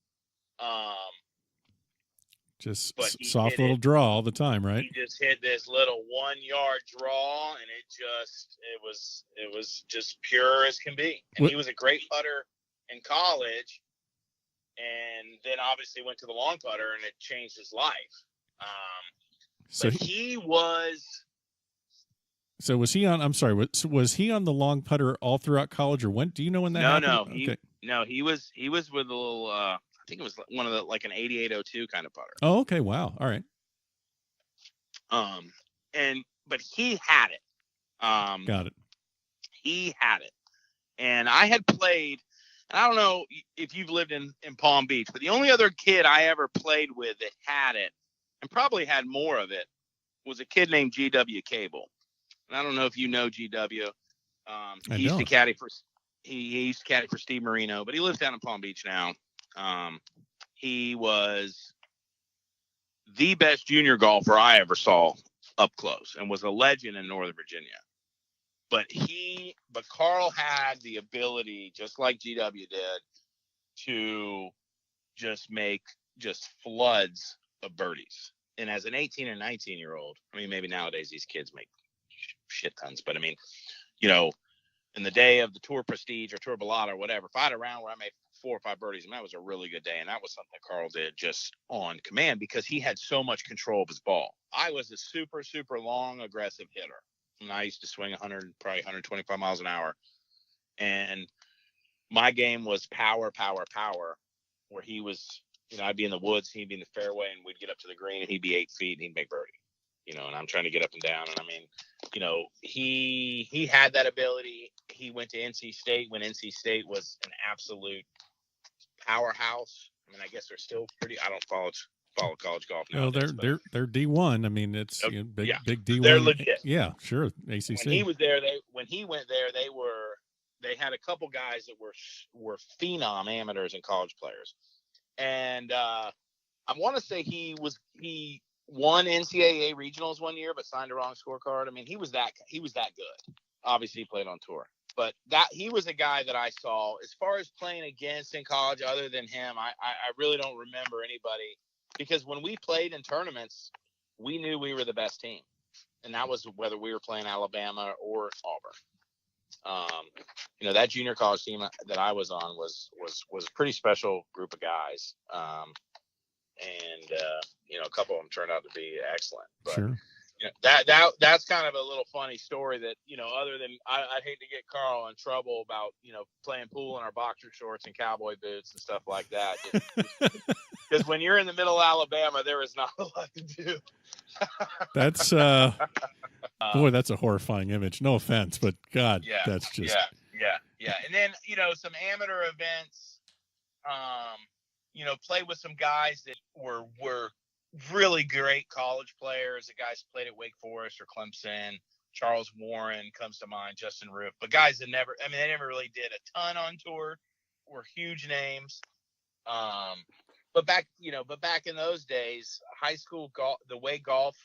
Just soft little draw all the time, right? He just hit this little 1-yard draw, and it was just pure as can be. And he was a great putter in college, and then obviously went to the long putter, and it changed his life. So he was. So was he on? I'm sorry. Was he on the long putter all throughout college, or when? Do you know when that happened? He was with a little. I think it was one of the like an 8802 kind of putter. Oh, okay. Wow. All right. But he had it. Got it. He had it, and I had played. And I don't know if you've lived in Palm Beach, but the only other kid I ever played with that had it, and probably had more of it, was a kid named G.W. Cable. And I don't know if you know GW. He used to caddy for Steve Marino, but he lives down in Palm Beach now. He was the best junior golfer I ever saw up close, and was a legend in Northern Virginia. But Carl had the ability, just like GW did, to just make floods of birdies. And as an 18 and 19-year-old, I mean, maybe nowadays these kids make shit tons, but I mean, in the day of the Tour Prestige or Tour Bellata or whatever, if I had a round where I made 4 or 5 birdies, and that was a really good day, and that was something Carl did just on command, because he had so much control of his ball. I was a super, super long, aggressive hitter, and I used to swing 125 miles an hour, and my game was power, where he was, I'd be in the woods, he'd be in the fairway, and we'd get up to the green, and he'd be 8 feet, and he'd make birdie. And I'm trying to get up and down. And I mean, he had that ability. He went to NC State when NC State was an absolute powerhouse. I mean, I guess they're still pretty. I don't follow college golf now. Well, they're D1. I mean, it's big D1. They're legit. Yeah, sure. ACC. When he was there, he went there, they had a couple guys that were phenom amateurs and college players, and I want to say he won NCAA regionals one year, but signed a wrong scorecard. I mean, he was that good. Obviously, he played on tour, but he was a guy that I saw as far as playing against in college. Other than him, I really don't remember anybody, because when we played in tournaments, we knew we were the best team. and that was whether we were playing Alabama or Auburn. That junior college team that I was on was a pretty special group of guys. A couple of them turned out to be excellent. But, sure. That's kind of a little funny story that, other than I'd hate to get Carl in trouble about, playing pool in our boxer shorts and cowboy boots and stuff like that. Because when you're in the middle of Alabama, there is not a lot to do. That's boy, that's a horrifying image. No offense, but God, that's just yeah. And then some amateur events. Play with some guys that were really great college players. The guys who played at Wake Forest or Clemson. Charles Warren comes to mind. Justin Roof, but guys that they never really did a ton on tour. Were huge names. But back in those days, high school golf, the way golf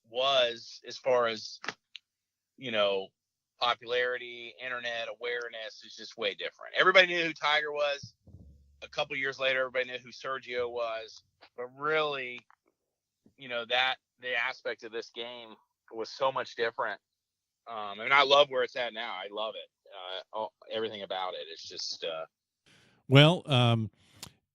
was, as far as, popularity, internet awareness, is just way different. Everybody knew who Tiger was. A couple years later, everybody knew who Sergio was. But really, the aspect of this game was so much different. I love where it's at now. I love it. Everything about it. It's just.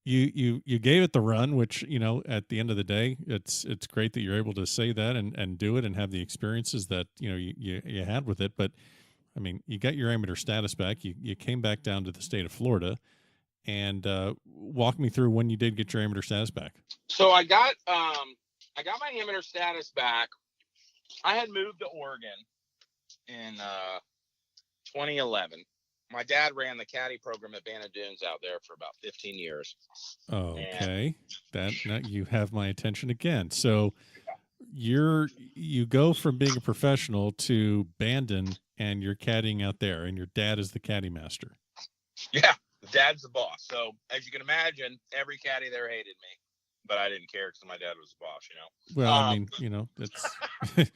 You gave it the run, which, at the end of the day, it's great that you're able to say that and do it and have the experiences that, you had with it. But I mean, you got your amateur status back. You came back down to the state of Florida, and walk me through when you did get your amateur status back. So I got my amateur status back. I had moved to Oregon in 2011. My dad ran the caddy program at Bandon Dunes out there for about 15 years. Okay. Now you have my attention again. So you go from being a professional to Bandon, and you're caddying out there, and your dad is the caddy master. Yeah, dad's the boss. So as you can imagine, every caddy there hated me, but I didn't care because my dad was the boss, Well, it's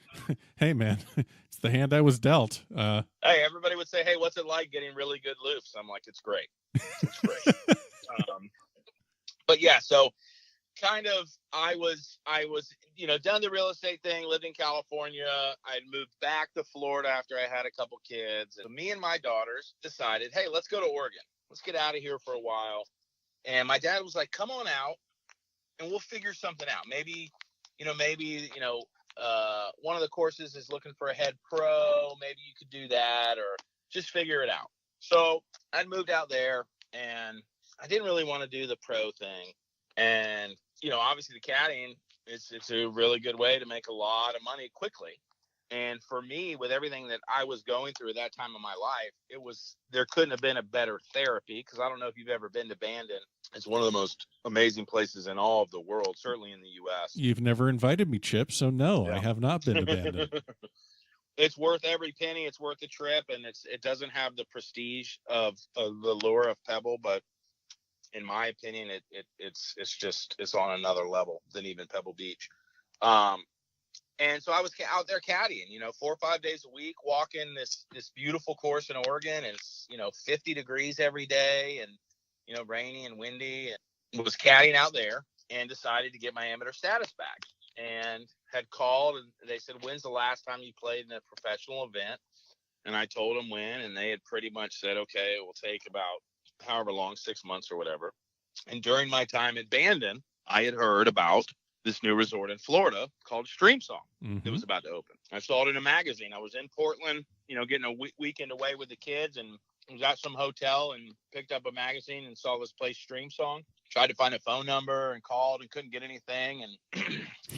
hey man, it's the hand I was dealt. Hey, everybody would say, hey, what's it like getting really good loops? I'm like, it's great. It's great. But yeah, so kind of I was done the real estate thing, lived in California. I'd moved back to Florida after I had a couple kids. And me and my daughters decided, hey, let's go to Oregon. Let's get out of here for a while. And my dad was like, come on out and we'll figure something out. Maybe one of the courses is looking for a head pro. Maybe you could do that, or just figure it out. So I moved out there, and I didn't really want to do the pro thing. And, obviously the caddying, it's a really good way to make a lot of money quickly. And for me, with everything that I was going through at that time of my life, there couldn't have been a better therapy. Because I don't know if you've ever been to Bandon. It's one of the most amazing places in all of the world, certainly in the U.S. You've never invited me, Chip, so no, yeah. I have not been to Bandon. It's worth every penny. It's worth the trip, and it doesn't have the prestige of the lure of Pebble, but in my opinion, it's on another level than even Pebble Beach. And so I was out there caddying, 4 or 5 days a week, walking this beautiful course in Oregon, and it's 50 degrees every day, and rainy and windy, and was caddying out there, and decided to get my amateur status back, and had called, and they said, when's the last time you played in a professional event? And I told them when, and they had pretty much said, okay, it will take about however long, 6 months or whatever. And during my time at Bandon, I had heard about this new resort in Florida called Streamsong. Mm-hmm. That was about to open. I saw it in a magazine. I was in Portland, getting a weekend away with the kids, and was at some hotel and picked up a magazine and saw this place Streamsong. Tried to find a phone number and called and couldn't get anything, and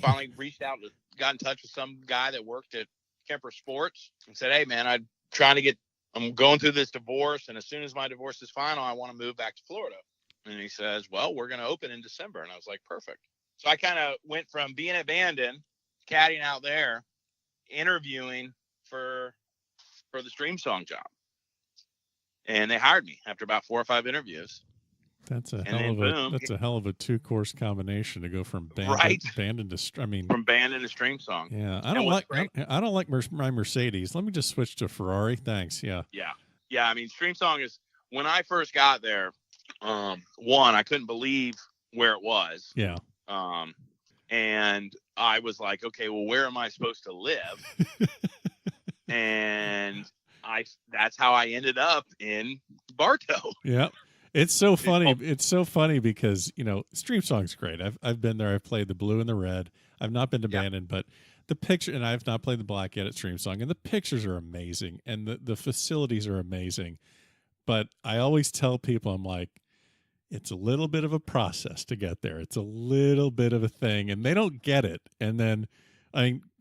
finally reached out and got in touch with some guy that worked at Kemper Sports and said, hey man, I'm going through this divorce, and as soon as my divorce is final, I want to move back to Florida. And he says, well, we're going to open in December. And I was like, perfect. So I kind of went from being at Bandon, caddying out there, interviewing for the Streamsong job. And they hired me after about 4 or 5 interviews. That's a hell of a 2-course combination to go from Bandon to Streamsong. Yeah, I don't like my Mercedes. Let me just switch to Ferrari. Thanks. Yeah. I mean, Streamsong is, when I first got there, I couldn't believe where it was. Yeah. And I was like, okay, well, where am I supposed to live? And that's how I ended up in Bartow. Yeah. It's so funny. It's so funny because, Streamsong's great. I've been there. I've played the blue and the red. I've not been to Bandon, but the picture, and I've not played the black yet at Streamsong, and the pictures are amazing, and the facilities are amazing. But I always tell people, I'm like, it's a little bit of a process to get there. It's a little bit of a thing, and they don't get it. And then,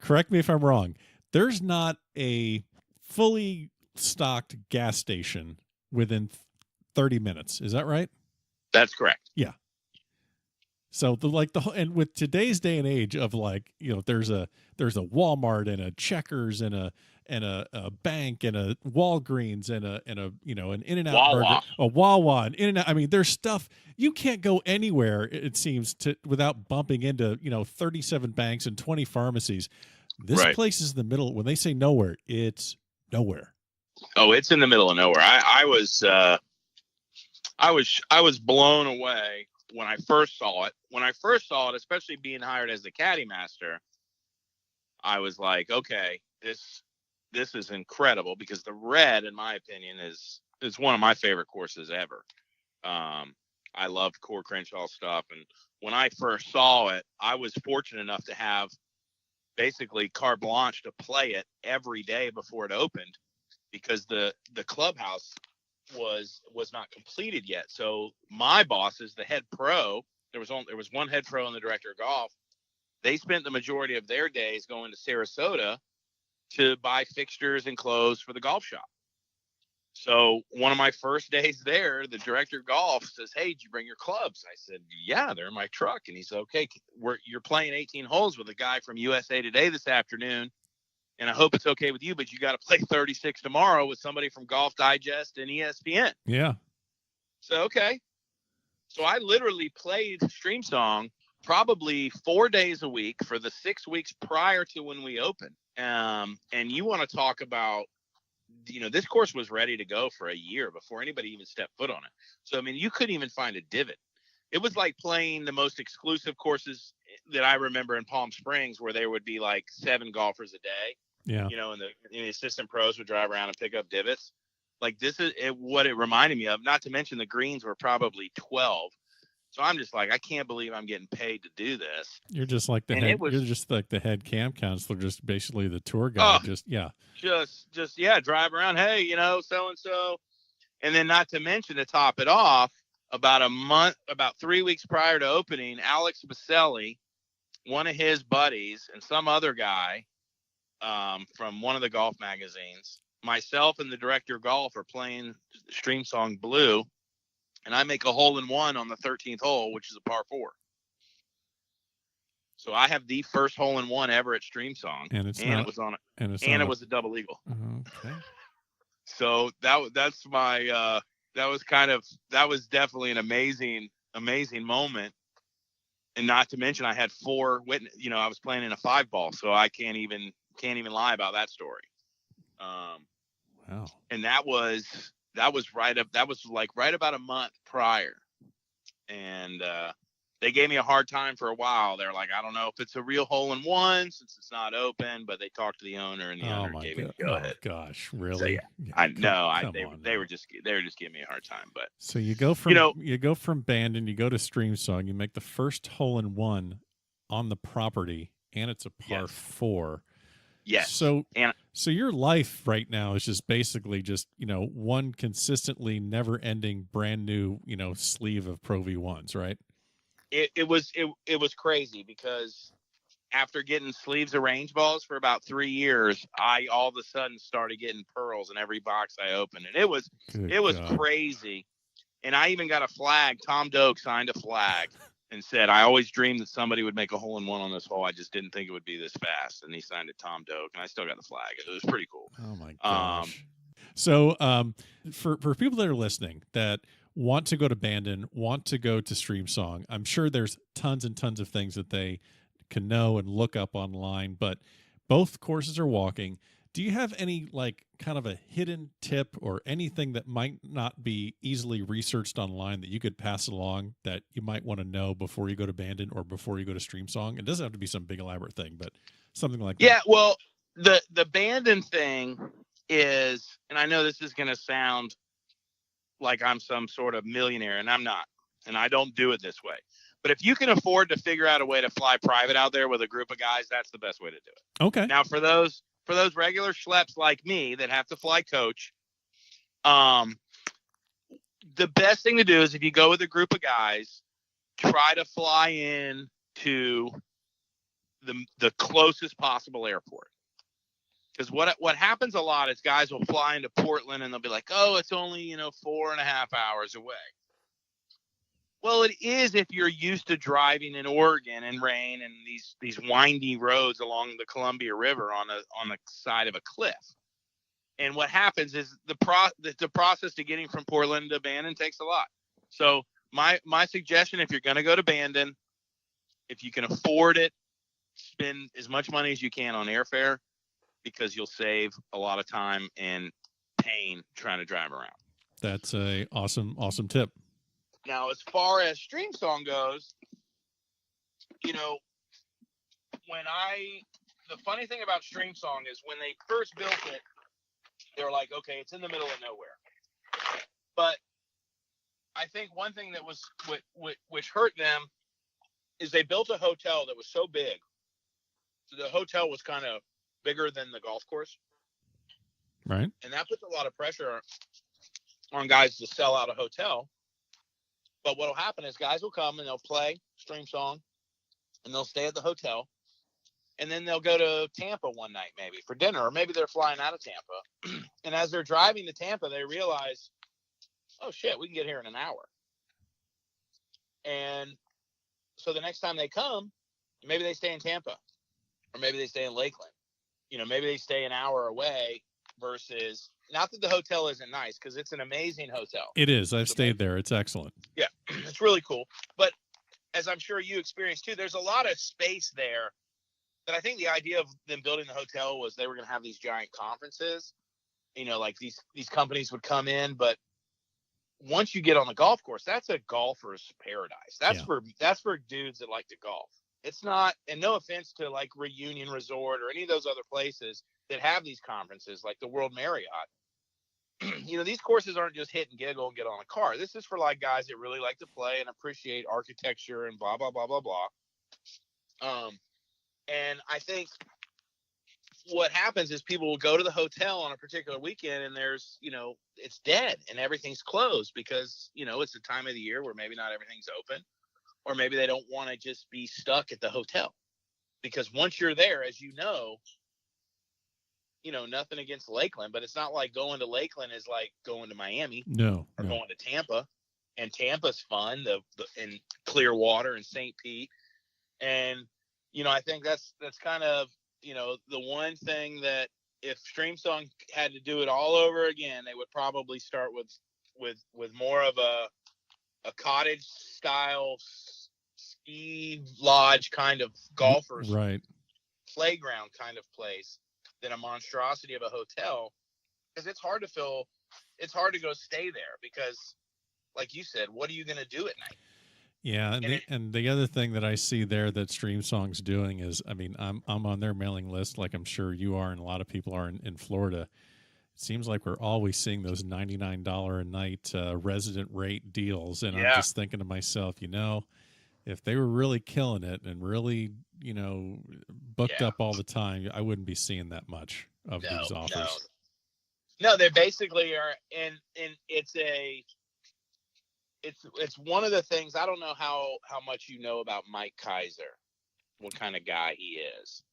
correct me if I'm wrong, there's not a fully stocked gas station within 30 minutes. Is that right? That's correct. Yeah. So and with today's day and age of there's a Walmart and a Checkers and a bank and a Walgreens and an In-N-Out burger, a Wawa and In-N-Out. I mean, there's stuff you can't go anywhere, it seems, without bumping into 37 banks and 20 pharmacies. This place is in the middle. When they say nowhere, it's nowhere. Oh, it's in the middle of nowhere. I was blown away when I first saw it. When I first saw it, especially being hired as the caddy master, I was like, okay, this is incredible, because the red, in my opinion, is one of my favorite courses ever. I loved Core Crenshaw stuff, and when I first saw it, I was fortunate enough to have basically carte blanche to play it every day before it opened, because the clubhouse was not completed yet. So my bosses, the head pro, there was one head pro and the director of golf. They spent the majority of their days going to Sarasota to buy fixtures and clothes for the golf shop. So one of my first days there, the director of golf says, "Hey, did you bring your clubs?" I said, "Yeah, they're in my truck." And he said, "Okay, you're playing 18 holes with a guy from USA Today this afternoon, and I hope it's okay with you, but you got to play 36 tomorrow with somebody from Golf Digest and ESPN." Yeah. So, okay. So I literally played Streamsong probably 4 days a week for the 6 weeks prior to when we opened. And you want to talk about, this course was ready to go for a year before anybody even stepped foot on it. So, I mean, you couldn't even find a divot. It was like playing the most exclusive courses that I remember in Palm Springs, where there would be like 7 golfers a day. Yeah. And the assistant pros would drive around and pick up divots. Like, this is what it reminded me of, not to mention the greens were probably 12. So I'm just like, I can't believe I'm getting paid to do this. You're just like you're just like the head camp counselor, just basically the tour guide. Just drive around. Hey, so-and-so. And then, not to mention, to top it off, about 3 weeks prior to opening, Alex Baselli, one of his buddies, and some other guy from one of the golf magazines, myself and the director of golf are playing Streamsong Blue, and I make a hole-in-one on the 13th hole, which is a par 4. So I have the first hole-in-one ever at Streamsong, and it was a double eagle. Okay. So that was definitely an amazing moment. And not to mention, I had 4 witness. I was playing in a 5-ball, so I can't even lie about that story. Wow. And that was right about a month prior, and they gave me a hard time for a while. They're like, "I don't know if it's a real hole-in-one since it's not open," but they talked to the owner, and the owner gave me go ahead. Gosh, really? So, they were just giving me a hard time. But so you go from Bandon, you go to Streamsong, you make the first hole-in-one on the property, and it's a par 4. Yes. So your life right now is just basically just, one consistently never-ending brand new, sleeve of Pro V1s, right? It was crazy, because after getting sleeves of range balls for about 3 years, I all of a sudden started getting pearls in every box I opened, and it was crazy. And I even got a flag. Tom Doak signed a flag and said, "I always dreamed that somebody would make a hole-in-one on this hole. I just didn't think it would be this fast." And he signed it, Tom Doak, and I still got the flag. It was pretty cool. Oh my gosh. So for people that are listening that want to go to Bandon, want to go to Streamsong, I'm sure there's tons and tons of things that they can know and look up online, but both courses are walking. Do you have any kind of a hidden tip or anything that might not be easily researched online that you could pass along that you might want to know before you go to Bandon or before you go to Streamsong? It doesn't have to be some big elaborate thing, but something like that. Yeah, well, the Bandon thing is, and I know this is going to sound like I'm some sort of millionaire, and I'm not, and I don't do it this way. But if you can afford to figure out a way to fly private out there with a group of guys, that's the best way to do it. Okay. Now, for those regular schleps like me that have to fly coach, the best thing to do is if you go with a group of guys, try to fly in to the closest possible airport. Because what happens a lot is guys will fly into Portland and they'll be like, oh, it's only 4.5 hours away. Well, it is if you're used to driving in Oregon in rain and these windy roads along the Columbia River on the side of a cliff. And what happens is the process to getting from Portland to Bandon takes a lot. So my suggestion, if you're going to go to Bandon, if you can afford it, spend as much money as you can on airfare, because you'll save a lot of time and pain trying to drive around. That's a awesome tip. Now, as far as Streamsong goes, the funny thing about Streamsong is when they first built it, they were like, okay, it's in the middle of nowhere. But I think one thing that was which hurt them is they built a hotel that was so big. So the hotel was kind of bigger than the golf course. Right. And that puts a lot of pressure on guys to sell out a hotel. But what will happen is guys will come and they'll play Streamsong and they'll stay at the hotel. And then they'll go to Tampa one night maybe for dinner, or maybe they're flying out of Tampa. And as they're driving to Tampa, they realize, oh, shit, we can get here in an hour. And so the next time they come, maybe they stay in Tampa, or maybe they stay in Lakeland. Maybe they stay an hour away versus, not that the hotel isn't nice, because it's an amazing hotel. It is. I've stayed there. It's excellent. Yeah, it's really cool. But as I'm sure you experienced too, there's a lot of space there that I think the idea of them building the hotel was they were going to have these giant conferences, like these companies would come in. But once you get on the golf course, that's a golfer's paradise. That's for dudes that like to golf. It's not, and no offense to like Reunion Resort or any of those other places that have these conferences like the World Marriott. These courses aren't just hit and giggle and get on a car. This is for like guys that really like to play and appreciate architecture and blah, blah, blah, blah, blah. And I think what happens is people will go to the hotel on a particular weekend and there's, it's dead and everything's closed because, it's the time of the year where maybe not everything's open, or maybe they don't want to just be stuck at the hotel. Because once you're there, as nothing against Lakeland, but it's not like going to Lakeland is like going to Miami or going to Tampa. And Tampa's fun, and Clearwater and St. Pete. And, I think that's kind of, the one thing that if Streamsong had to do it all over again, they would probably start with more of a cottage style ski lodge kind of golfers playground kind of place than a monstrosity of a hotel, because it's hard to go stay there because, like you said, what are you going to do at night? Yeah, and the other thing that I see there that Streamsong's doing is, I'm on their mailing list, like I'm sure you are, and a lot of people are in Florida. It seems like we're always seeing those $99 a night resident rate deals, and I'm just thinking to myself, if they were really killing it and really, booked up all the time, I wouldn't be seeing that much of these offers. No, they basically are, and it's one of the things. I don't know how much you know about Mike Kaiser, what kind of guy he is,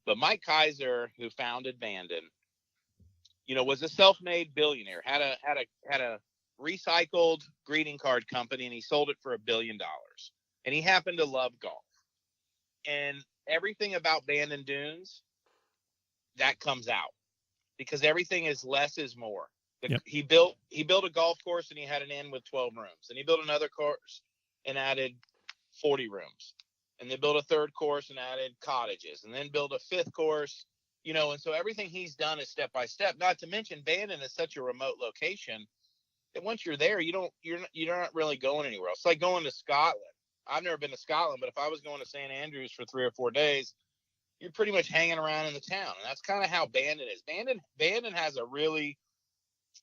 but Mike Kaiser, who founded Bandon, was a self-made billionaire, had a recycled greeting card company, and he sold it for $1 billion. And he happened to love golf. And everything about Bandon Dunes, that comes out, because everything is less is more. He built a golf course and he had an inn with 12 rooms. And he built another course and added 40 rooms. And they built a third course and added cottages, and then built a fifth course, and so everything he's done is step by step. Not to mention, Bandon is such a remote location that once you're there, you're not really going anywhere else. It's like going to Scotland. I've never been to Scotland, but if I was going to St. Andrews for 3 or 4 days, you're pretty much hanging around in the town. And that's kind of how Bandon is. Bandon has a really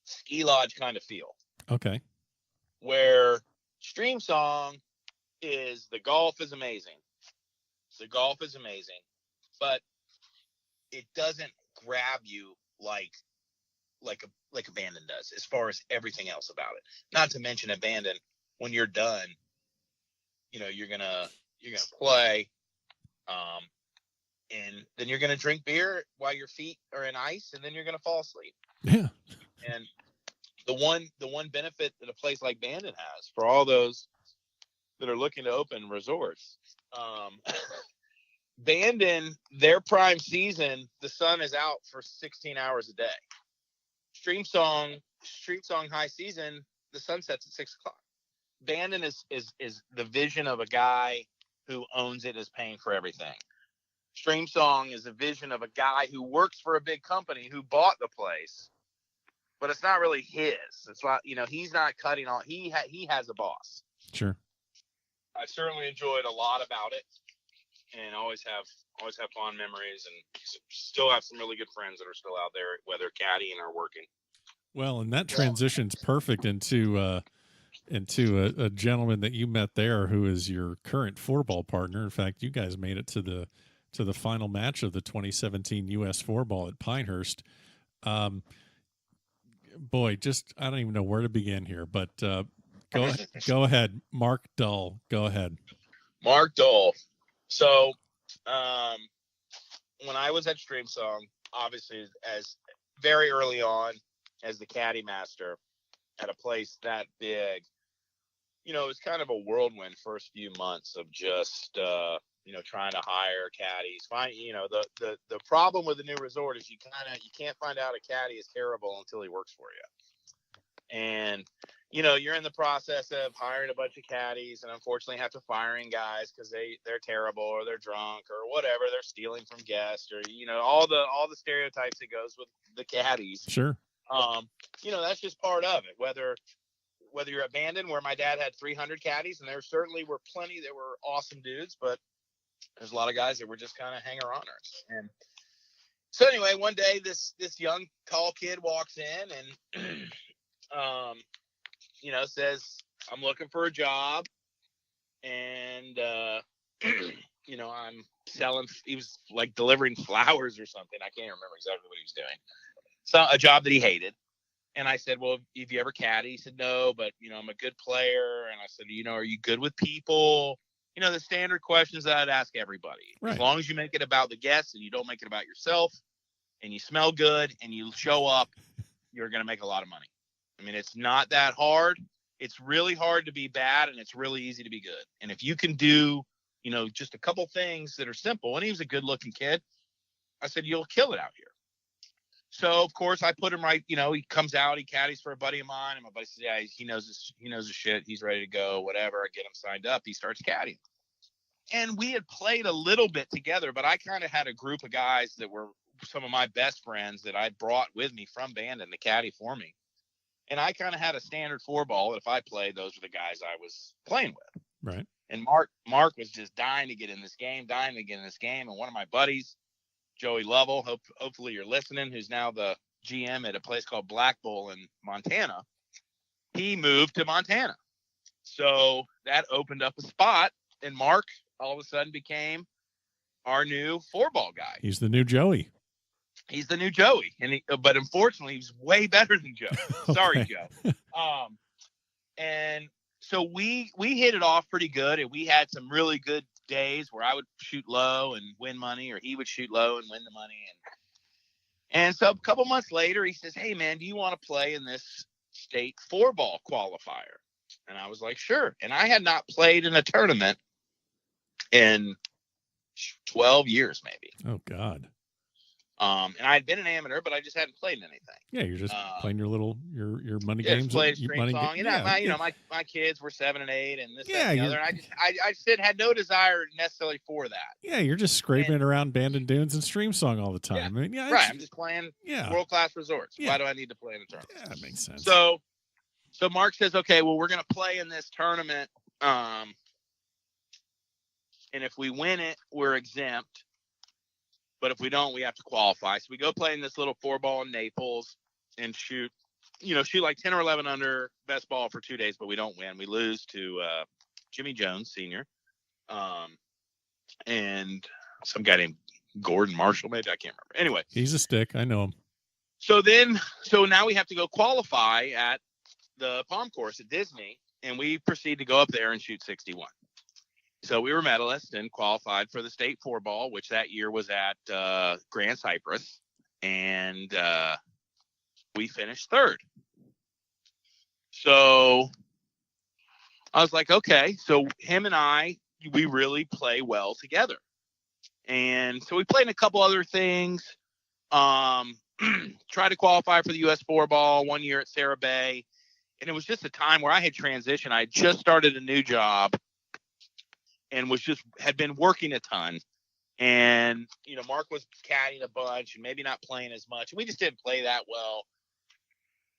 ski lodge kind of feel. Okay. Where Streamsong is, the golf is amazing. But it doesn't grab you like a Bandon does as far as everything else about it. Not to mention at Bandon, when you're done, you're gonna play, and then you're gonna drink beer while your feet are in ice, and then you're gonna fall asleep. Yeah. And the one benefit that a place like Bandon has for all those that are looking to open resorts, Bandon, their prime season, the sun is out for 16 hours a day. Streamsong high season, the sun sets at 6 o'clock. Bandon is the vision of a guy who owns it, is paying for everything. Streamsong is a vision of a guy who works for a big company who bought the place, but it's not really his. It's not, he's not cutting on. He has a boss. Sure. I certainly enjoyed a lot about it, and always have fond memories, and still have some really good friends that are still out there, whether caddying or working. Well, and that transition's perfect into a gentleman that you met there, who is your current 4-ball partner. In fact, you guys made it to the final match of the 2017 U.S. 4-ball at Pinehurst. Boy, I don't even know where to begin here, but go ahead, Marc Dull. Go ahead, Marc Dull. So, when I was at Streamsong, obviously, as very early on as the caddy master at a place that big, it was kind of a whirlwind first few months of just, trying to hire caddies. The problem with the new resort is you can't find out a caddy is terrible until he works for you. And, you're in the process of hiring a bunch of caddies, and unfortunately have to firing guys because they're terrible, or they're drunk, or whatever. They're stealing from guests, or, all the stereotypes that goes with the caddies. Sure. That's just part of it. Whether you're at Bandon, where my dad had 300 caddies, and there certainly were plenty that were awesome dudes, but there's a lot of guys that were just kind of hanger-oners. And so anyway, one day this young tall kid walks in and says, I'm looking for a job, and I'm selling. He was like delivering flowers or something. I can't remember exactly what he was doing. So a job that he hated. And I said, well, have you ever caddy? He said, no, but I'm a good player. And I said, are you good with people? The standard questions that I'd ask everybody. Right. As long as you make it about the guests and you don't make it about yourself, and you smell good and you show up, you're going to make a lot of money. I mean, it's not that hard. It's really hard to be bad, and it's really easy to be good. And if you can do, just a couple things that are simple, and he was a good-looking kid, I said, you'll kill it out here. So, of course, I put him right. He comes out, he caddies for a buddy of mine, and my buddy says, yeah, he knows his shit. He's ready to go, whatever. I get him signed up. He starts caddying. And we had played a little bit together, but I kind of had a group of guys that were some of my best friends that I brought with me from Bandon to caddy for me. And I kind of had a standard 4-ball. If I played, those were the guys I was playing with. Right. And Mark was just dying to get in this game. And one of my buddies, Joey Lovell, hopefully you're listening, who's now the GM at a place called Black Bull in Montana, he moved to Montana. So that opened up a spot, and Mark all of a sudden became our new 4-ball guy. He's the new Joey. But unfortunately, he's way better than Joe. Sorry, Joe. And so we hit it off pretty good, and we had some really good days where I would shoot low and win money, or he would shoot low and win the money. And so a couple months later, he says, hey, man, do you want to play in this state 4-ball qualifier? And I was like, sure. And I had not played in a tournament in 12 years, maybe. Oh, God. And I had been an amateur, but I just hadn't played anything. Yeah, you're just playing your money yeah, games. Just played Streamsong. My kids were 7 and 8, and this, that, and the other. And I just had no desire necessarily for that. Yeah, you're just scraping it around Bandon Dunes and Streamsong all the time. Right. I'm just playing world-class resorts. Yeah. Why do I need to play in a tournament? Yeah, that makes sense. So Mark says, okay, well, we're going to play in this tournament. And if we win it, we're exempt. But if we don't, we have to qualify. So we go play in this little 4-ball in Naples and shoot like 10 or 11 under, best ball for 2 days, but we don't win. We lose to Jimmy Jones, senior, and some guy named Gordon Marshall, maybe. I can't remember. Anyway. He's a stick. I know him. So now we have to go qualify at the Palm Course at Disney, and we proceed to go up there and shoot 61. So we were medalists and qualified for the state 4-ball, which that year was at Grand Cypress, and we finished 3rd. So I was like, okay, so him and I, we really play well together. And so we played in a couple other things, tried to qualify for the U.S. 4-ball 1 year at Sarah Bay. And it was just a time where I had transitioned. I had just started a new job and had been working a ton. And, Mark was caddying a bunch and maybe not playing as much. And we just didn't play that well.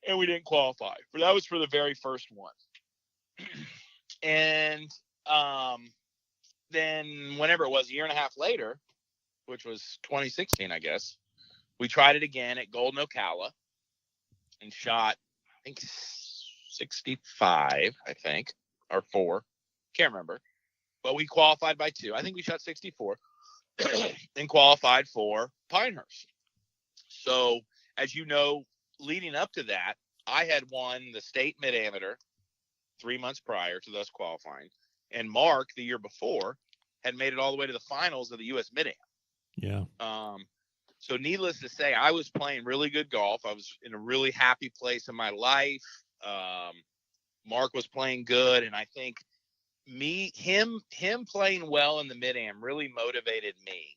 And we didn't qualify. But that was for the very first one. And then whenever it was, a year and a half later, which was 2016, I guess, we tried it again at Golden Ocala and shot, I think, 65, or 4. Can't remember. But we qualified by 2. I think we shot 64 and qualified for Pinehurst. So, as you know, leading up to that, I had won the state mid-amateur 3 months prior to thus qualifying. And Mark, the year before, had made it all the way to the finals of the U.S. mid-am. Yeah. So needless to say, I was playing really good golf. I was in a really happy place in my life. Mark was playing good. And I think him playing well in the mid-am really motivated me.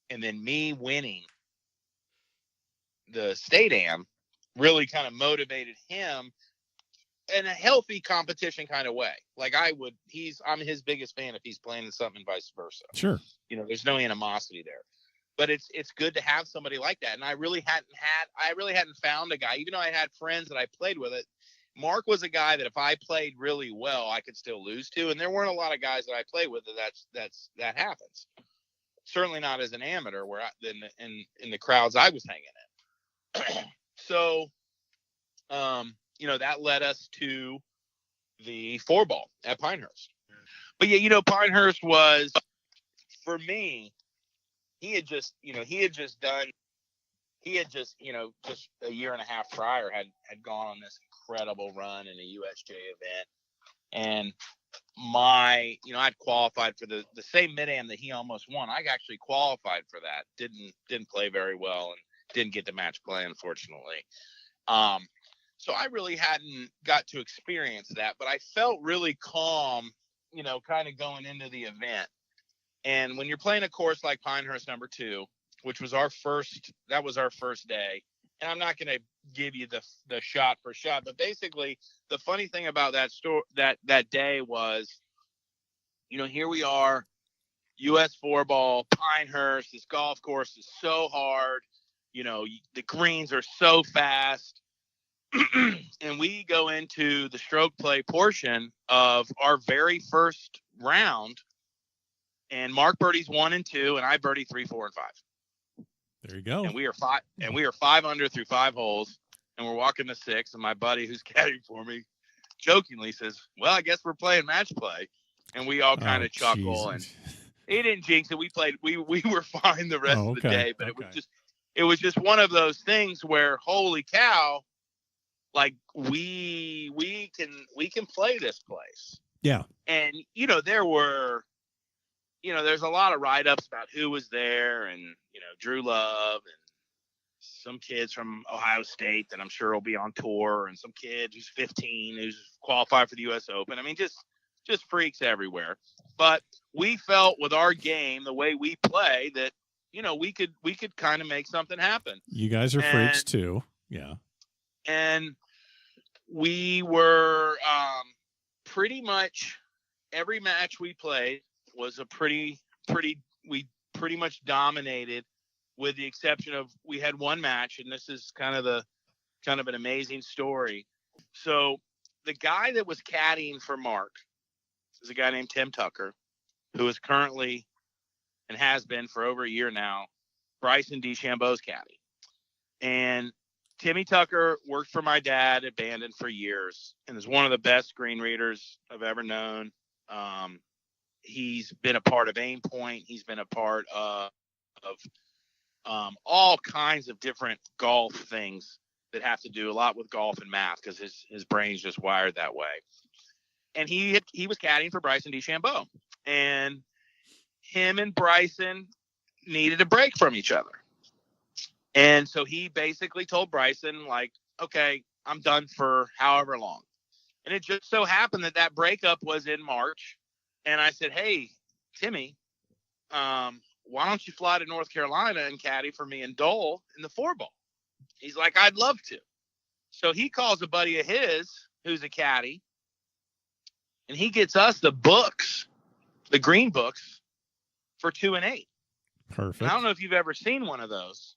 And then me winning the state am really kind of motivated him in a healthy competition kind of way. Like I'm his biggest fan if he's playing something and vice versa. Sure. There's no animosity there. But it's good to have somebody like that. And I really hadn't found a guy, even though I had friends that I played with it. Mark was a guy that if I played really well, I could still lose to. And there weren't a lot of guys that I played with that happens. Certainly not as an amateur in the crowds I was hanging in. So, that led us to the 4-ball at Pinehurst. But yeah, Pinehurst was, for me, he had just just a year and a half prior had gone on this incredible run in a USJ event. And I'd qualified for the same mid-am that he almost won. I actually qualified for that. Didn't play very well and didn't get to match play, unfortunately. So I really hadn't got to experience that, but I felt really calm, kind of going into the event. And when you're playing a course like Pinehurst number 2, which was our first day, and I'm not going to give you the shot for shot, but basically the funny thing about that day was, here we are, US 4-ball, Pinehurst. This golf course is so hard. The greens are so fast. And we go into the stroke play portion of our very first round, and Mark birdies 1 and 2, and I birdie 3, 4, and 5. There you go. And we are 5 under through 5 holes, and we're walking to 6. And my buddy who's caddying for me jokingly says, "Well, I guess we're playing match play," and we all kind of chuckle. And he didn't jinx it. We were fine the rest of the day, but it was just one of those things where, holy cow, like we can play this place. Yeah. And there's a lot of write-ups about who was there, and Drew Love and some kids from Ohio State that I'm sure will be on tour, and some kid who's 15 who's qualified for the US Open. I mean, just freaks everywhere. But we felt with our game, the way we play, that we could kind of make something happen. You guys are freaks too. Yeah. And we were pretty much every match we played was we pretty much dominated, with the exception of we had one match, and this is kind of an amazing story. So the guy that was caddying for Marc is a guy named Tim Tucker, who is currently and has been for over a year now Bryson DeChambeau's caddy. And Timmy Tucker worked for my dad at Bandon for years and is one of the best green readers I've ever known. He's been a part of Aim Point. He's been a part of all kinds of different golf things that have to do a lot with golf and math, because his brain's just wired that way. And he was caddying for Bryson DeChambeau, and him and Bryson needed a break from each other. And so he basically told Bryson, like, okay, I'm done for however long. And it just so happened that breakup was in March. And I said, hey, Timmy, why don't you fly to North Carolina and caddy for me and Dull in the 4-ball? He's like, I'd love to. So he calls a buddy of his who's a caddy, and he gets us the books, the green books, for 2 and 8. Perfect. And I don't know if you've ever seen one of those.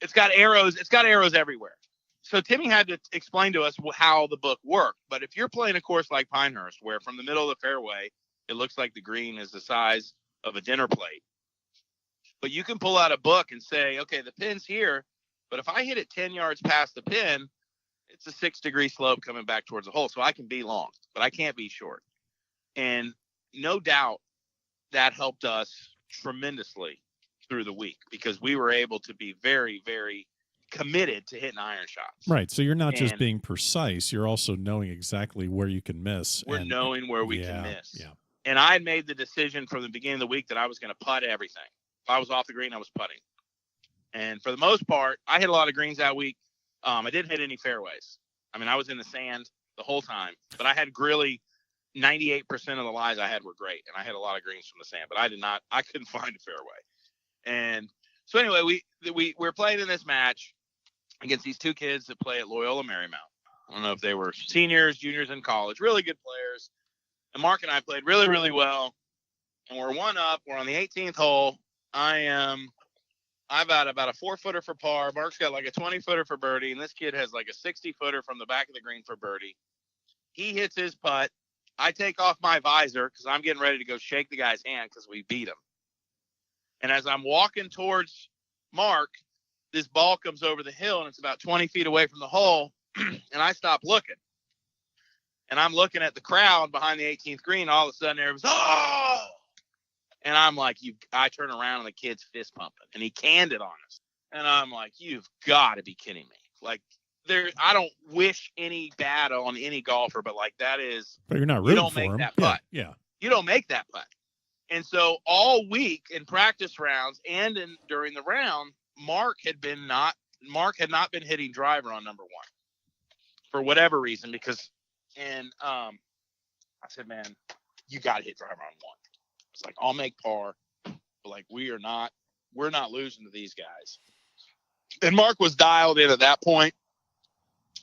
It's got arrows. It's got arrows everywhere. So Timmy had to explain to us how the book worked. But if you're playing a course like Pinehurst, where from the middle of the fairway, it looks like the green is the size of a dinner plate, but you can pull out a book and say, okay, the pin's here, but if I hit it 10 yards past the pin, it's a 6-degree slope coming back towards the hole. So I can be long, but I can't be short. And no doubt that helped us tremendously through the week, because we were able to be very, very committed to hitting iron shots. Right. So you're not just being precise, you're also knowing exactly where you can miss. We're knowing where we can miss. Yeah. And I had made the decision from the beginning of the week that I was going to putt everything. If I was off the green, I was putting. And for the most part, I hit a lot of greens that week. I didn't hit any fairways. I mean, I was in the sand the whole time, but I had really 98% of the lies I had were great. And I hit a lot of greens from the sand, but I couldn't find a fairway. And so anyway, we're playing in this match against these two kids that play at Loyola Marymount. I don't know if they were seniors, juniors in college, really good players. And Marc and I played really, really well. And we're one up. We're on the 18th hole. I've got about a 4-footer for par. Marc's got like a 20-footer for birdie. And this kid has like a 60-footer from the back of the green for birdie. He hits his putt. I take off my visor because I'm getting ready to go shake the guy's hand because we beat him. And as I'm walking towards Marc, this ball comes over the hill and it's about 20 feet away from the hole. And I stop looking. And I'm looking at the crowd behind the 18th green. All of a sudden, everyone's, oh! And I'm like, I turn around and the kid's fist pumping. And he canned it on us. And I'm like, you've got to be kidding me. Like, I don't wish any bad on any golfer, but like that is. But you're not rooting for him. You don't make that putt. Yeah. You don't make that putt. And so all week in practice rounds and during the round, Marc had not been hitting driver on number 1 for whatever reason, I said, man, you got to hit driver on 1. It's like, I'll make par, but like we're not losing to these guys. And Marc was dialed in at that point.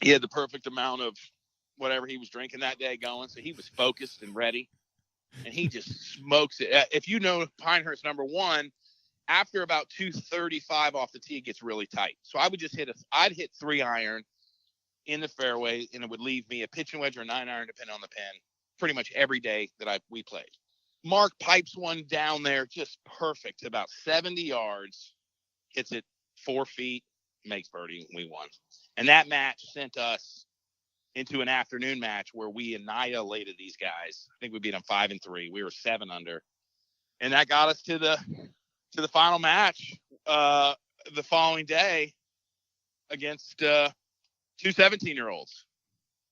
He had the perfect amount of whatever he was drinking that day going. So he was focused and ready. And he just smokes it. If you know Pinehurst number 1, after about 235 off the tee, it gets really tight. So I would just I'd hit 3-iron in the fairway, and it would leave me a pitching wedge or a 9-iron, depending on the pin, pretty much every day that we played. Marc pipes one down there just perfect, about 70 yards, hits it 4 feet, makes birdie, we won. And that match sent us into an afternoon match where we annihilated these guys. I think we beat them 5-3. We were 7 under. And that got us to the final match the following day against 2 17-year-olds.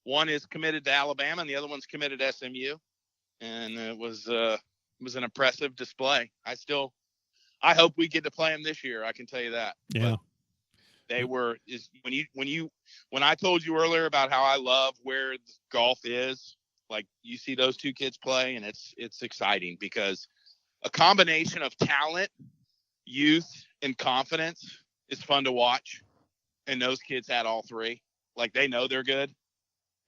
One is committed to Alabama and the other one's committed to SMU. And it was an impressive display. I hope we get to play them this year. I can tell you that. Yeah. But they were when I told you earlier about how I love where golf is, like you see those two kids play and it's exciting because a combination of talent youth and confidence is fun to watch. And those kids had all three. Like, they know they're good.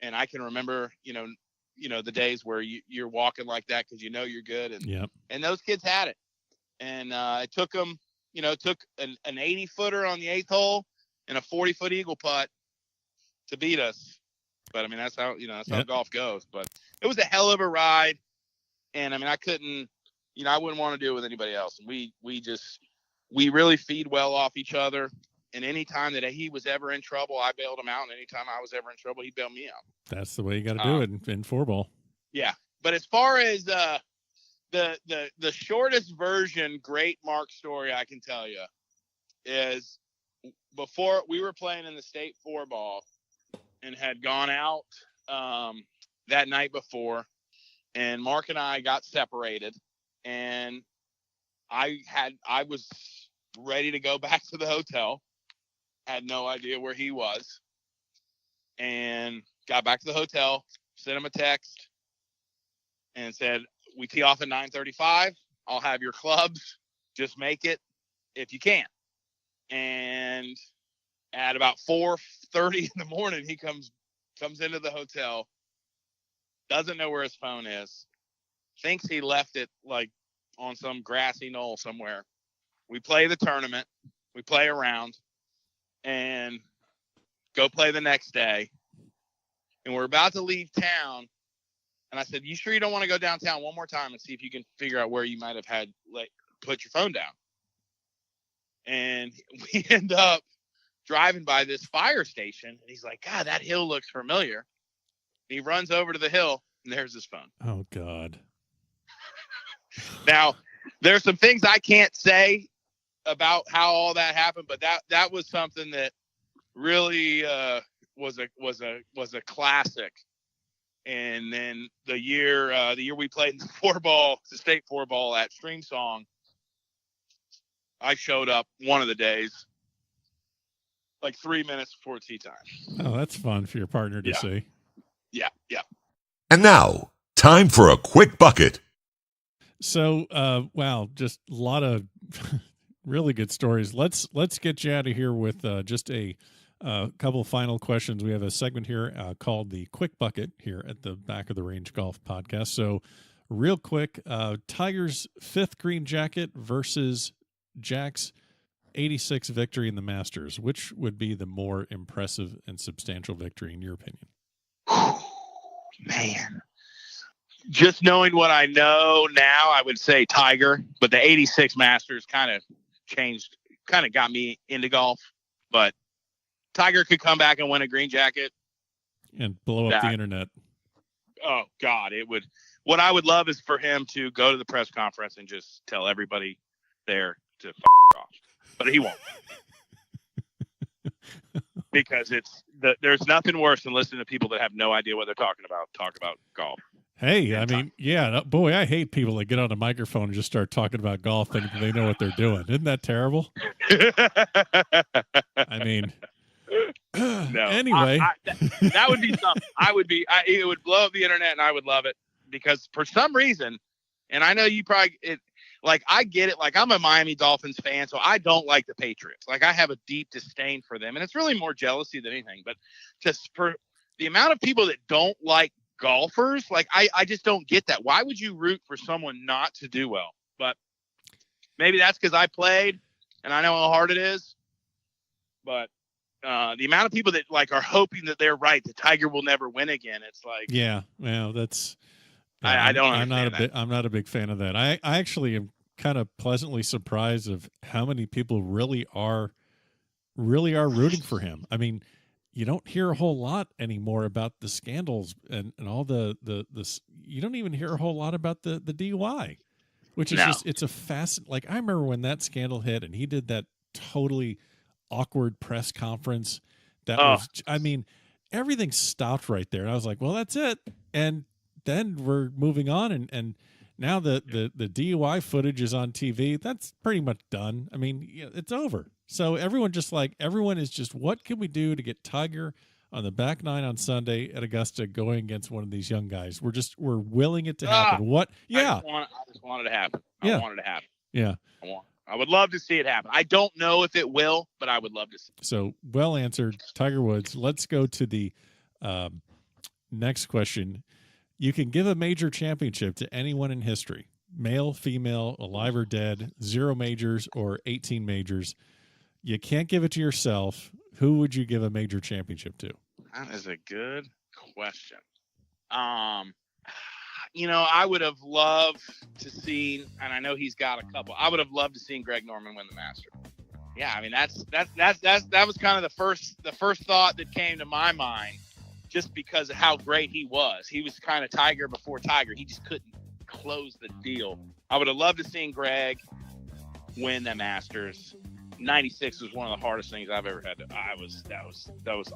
And I can remember, the days where you're walking like that because you're good. And those kids had it. And it took them, took an 80-footer on the 8th hole and a 40-foot eagle putt to beat us. But, I mean, that's how golf goes. But it was a hell of a ride. And, I mean, I couldn't, I wouldn't want to do it with anybody else. And we really feed well off each other. And any time that he was ever in trouble, I bailed him out. And anytime I was ever in trouble, he bailed me out. That's the way you got to do it in 4-ball. Yeah. But as far as the shortest version, great Marc story I can tell you is before we were playing in the state 4-ball and had gone out that night before, and Marc and I got separated, and I was ready to go back to the hotel. Had no idea where he was, and got back to the hotel, sent him a text and said, we tee off at 9:35. I'll have your clubs. Just make it if you can. And at about 4:30 in the morning, he comes into the hotel, doesn't know where his phone is, thinks he left it like on some grassy knoll somewhere. We play the tournament. We play around and go play the next day. And we're about to leave town. And I said, you sure you don't want to go downtown one more time and see if you can figure out where you might have had put your phone down? And we end up driving by this fire station. And he's like, God, that hill looks familiar. And he runs over to the hill, and there's his phone. Oh, God. Now, there's some things I can't say about how all that happened, but that was something that really was a classic. And then the year we played in the state 4-ball at Streamsong, I showed up one of the days like 3 minutes before tee time. Oh, that's fun for your partner to see. Yeah. And now, time for a quick bucket. So, wow, just a lot of really good stories. Let's get you out of here with just a couple of final questions. We have a segment here called the Quick Bucket here at the Back of the Range Golf Podcast. So, real quick, Tiger's 5th green jacket versus Jack's 86 victory in the Masters. Which would be the more impressive and substantial victory in your opinion? Man, just knowing what I know now, I would say Tiger, but the 86 Masters kind of got me into golf. But Tiger could come back and win a green jacket and blow up the internet. Oh God, it would. What I would love is for him to go to the press conference and just tell everybody there to f*** off, but he won't. Because there's nothing worse than listening to people that have no idea what they're talking about talk about golf. Hey, I mean, yeah, boy, I hate people that get on a microphone and just start talking about golf thinking they know what they're doing. Isn't that terrible? I mean, no. Anyway, that would be something. It would blow up the internet, and I would love it because for some reason, and I know you probably I get it. Like, I'm a Miami Dolphins fan, so I don't like the Patriots. Like, I have a deep disdain for them, and it's really more jealousy than anything. But just for the amount of people that don't like golfers, like, I just don't get that. Why would you root for someone not to do well? But maybe that's because I played and I know how hard it is. But the amount of people that are hoping that they're right, that Tiger will never win again. It's like, yeah, well, that's. I don't understand I'm not a big fan of that. I actually am kind of pleasantly surprised of how many people really are rooting for him. I mean, you don't hear a whole lot anymore about the scandals and all the you don't even hear a whole lot about the DUI, which is just, it's a I remember when that scandal hit and he did that totally awkward press conference that was, I mean, everything stopped right there. And I was like, well, that's it. And then we're moving on. And now the DUI footage is on TV. That's pretty much done. I mean, it's over. So everyone is just, what can we do to get Tiger on the back nine on Sunday at Augusta going against one of these young guys? We're willing it to happen. What? Yeah. I just want it to happen. I want it to happen. Yeah. I would love to see it happen. I don't know if it will, but I would love to see it. So, well answered, Tiger Woods. Let's go to the next question. You can give a major championship to anyone in history, male, female, alive or dead, 0 majors or 18 majors. You can't give it to yourself. Who would you give a major championship to? That is a good question. I would have loved to see, and I know he's got a couple. I would have loved to see Greg Norman win the Masters. Yeah, I mean that was kind of the first thought that came to my mind, just because of how great he was. He was kind of Tiger before Tiger. He just couldn't close the deal. I would have loved to see Greg win the Masters. 96 was one of the hardest things I've ever had to. That was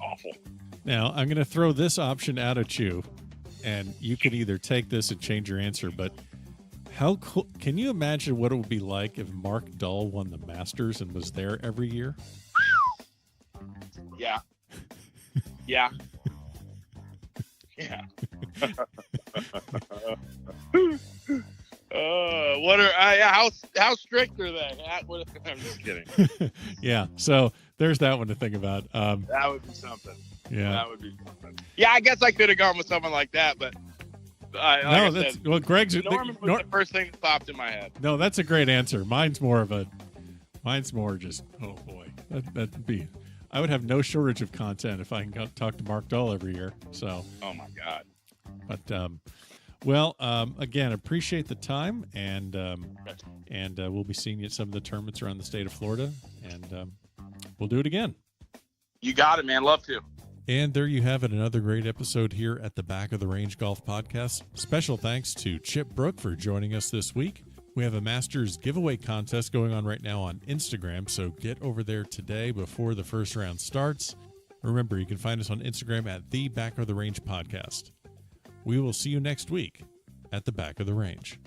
awful. Now I'm going to throw this option out at you, and you could either take this and change your answer. But how cool? Can you imagine what it would be like if Marc Dull won the Masters and was there every year? Yeah. Yeah. Yeah. How strict are they? I'm just kidding. Yeah. So there's that one to think about. That would be something. Yeah. That would be something. Yeah, I guess I could have gone with someone like that, but Greg's Norman was the first thing that popped in my head. No, that's a great answer. Mine's more just, oh boy, that'd be. I would have no shortage of content if I can talk to Marc Dull every year. So. Oh my God. But again, appreciate the time, and we'll be seeing you at some of the tournaments around the state of Florida, and we'll do it again. You got it, man. Love to. And there you have it, another great episode here at the Back of the Range Golf Podcast. Special thanks to Chip Brooke for joining us this week. We have a Masters giveaway contest going on right now on Instagram, so get over there today before the first round starts. Remember, you can find us on Instagram at the Back of the Range Podcast. We will see you next week at the Back of the Range.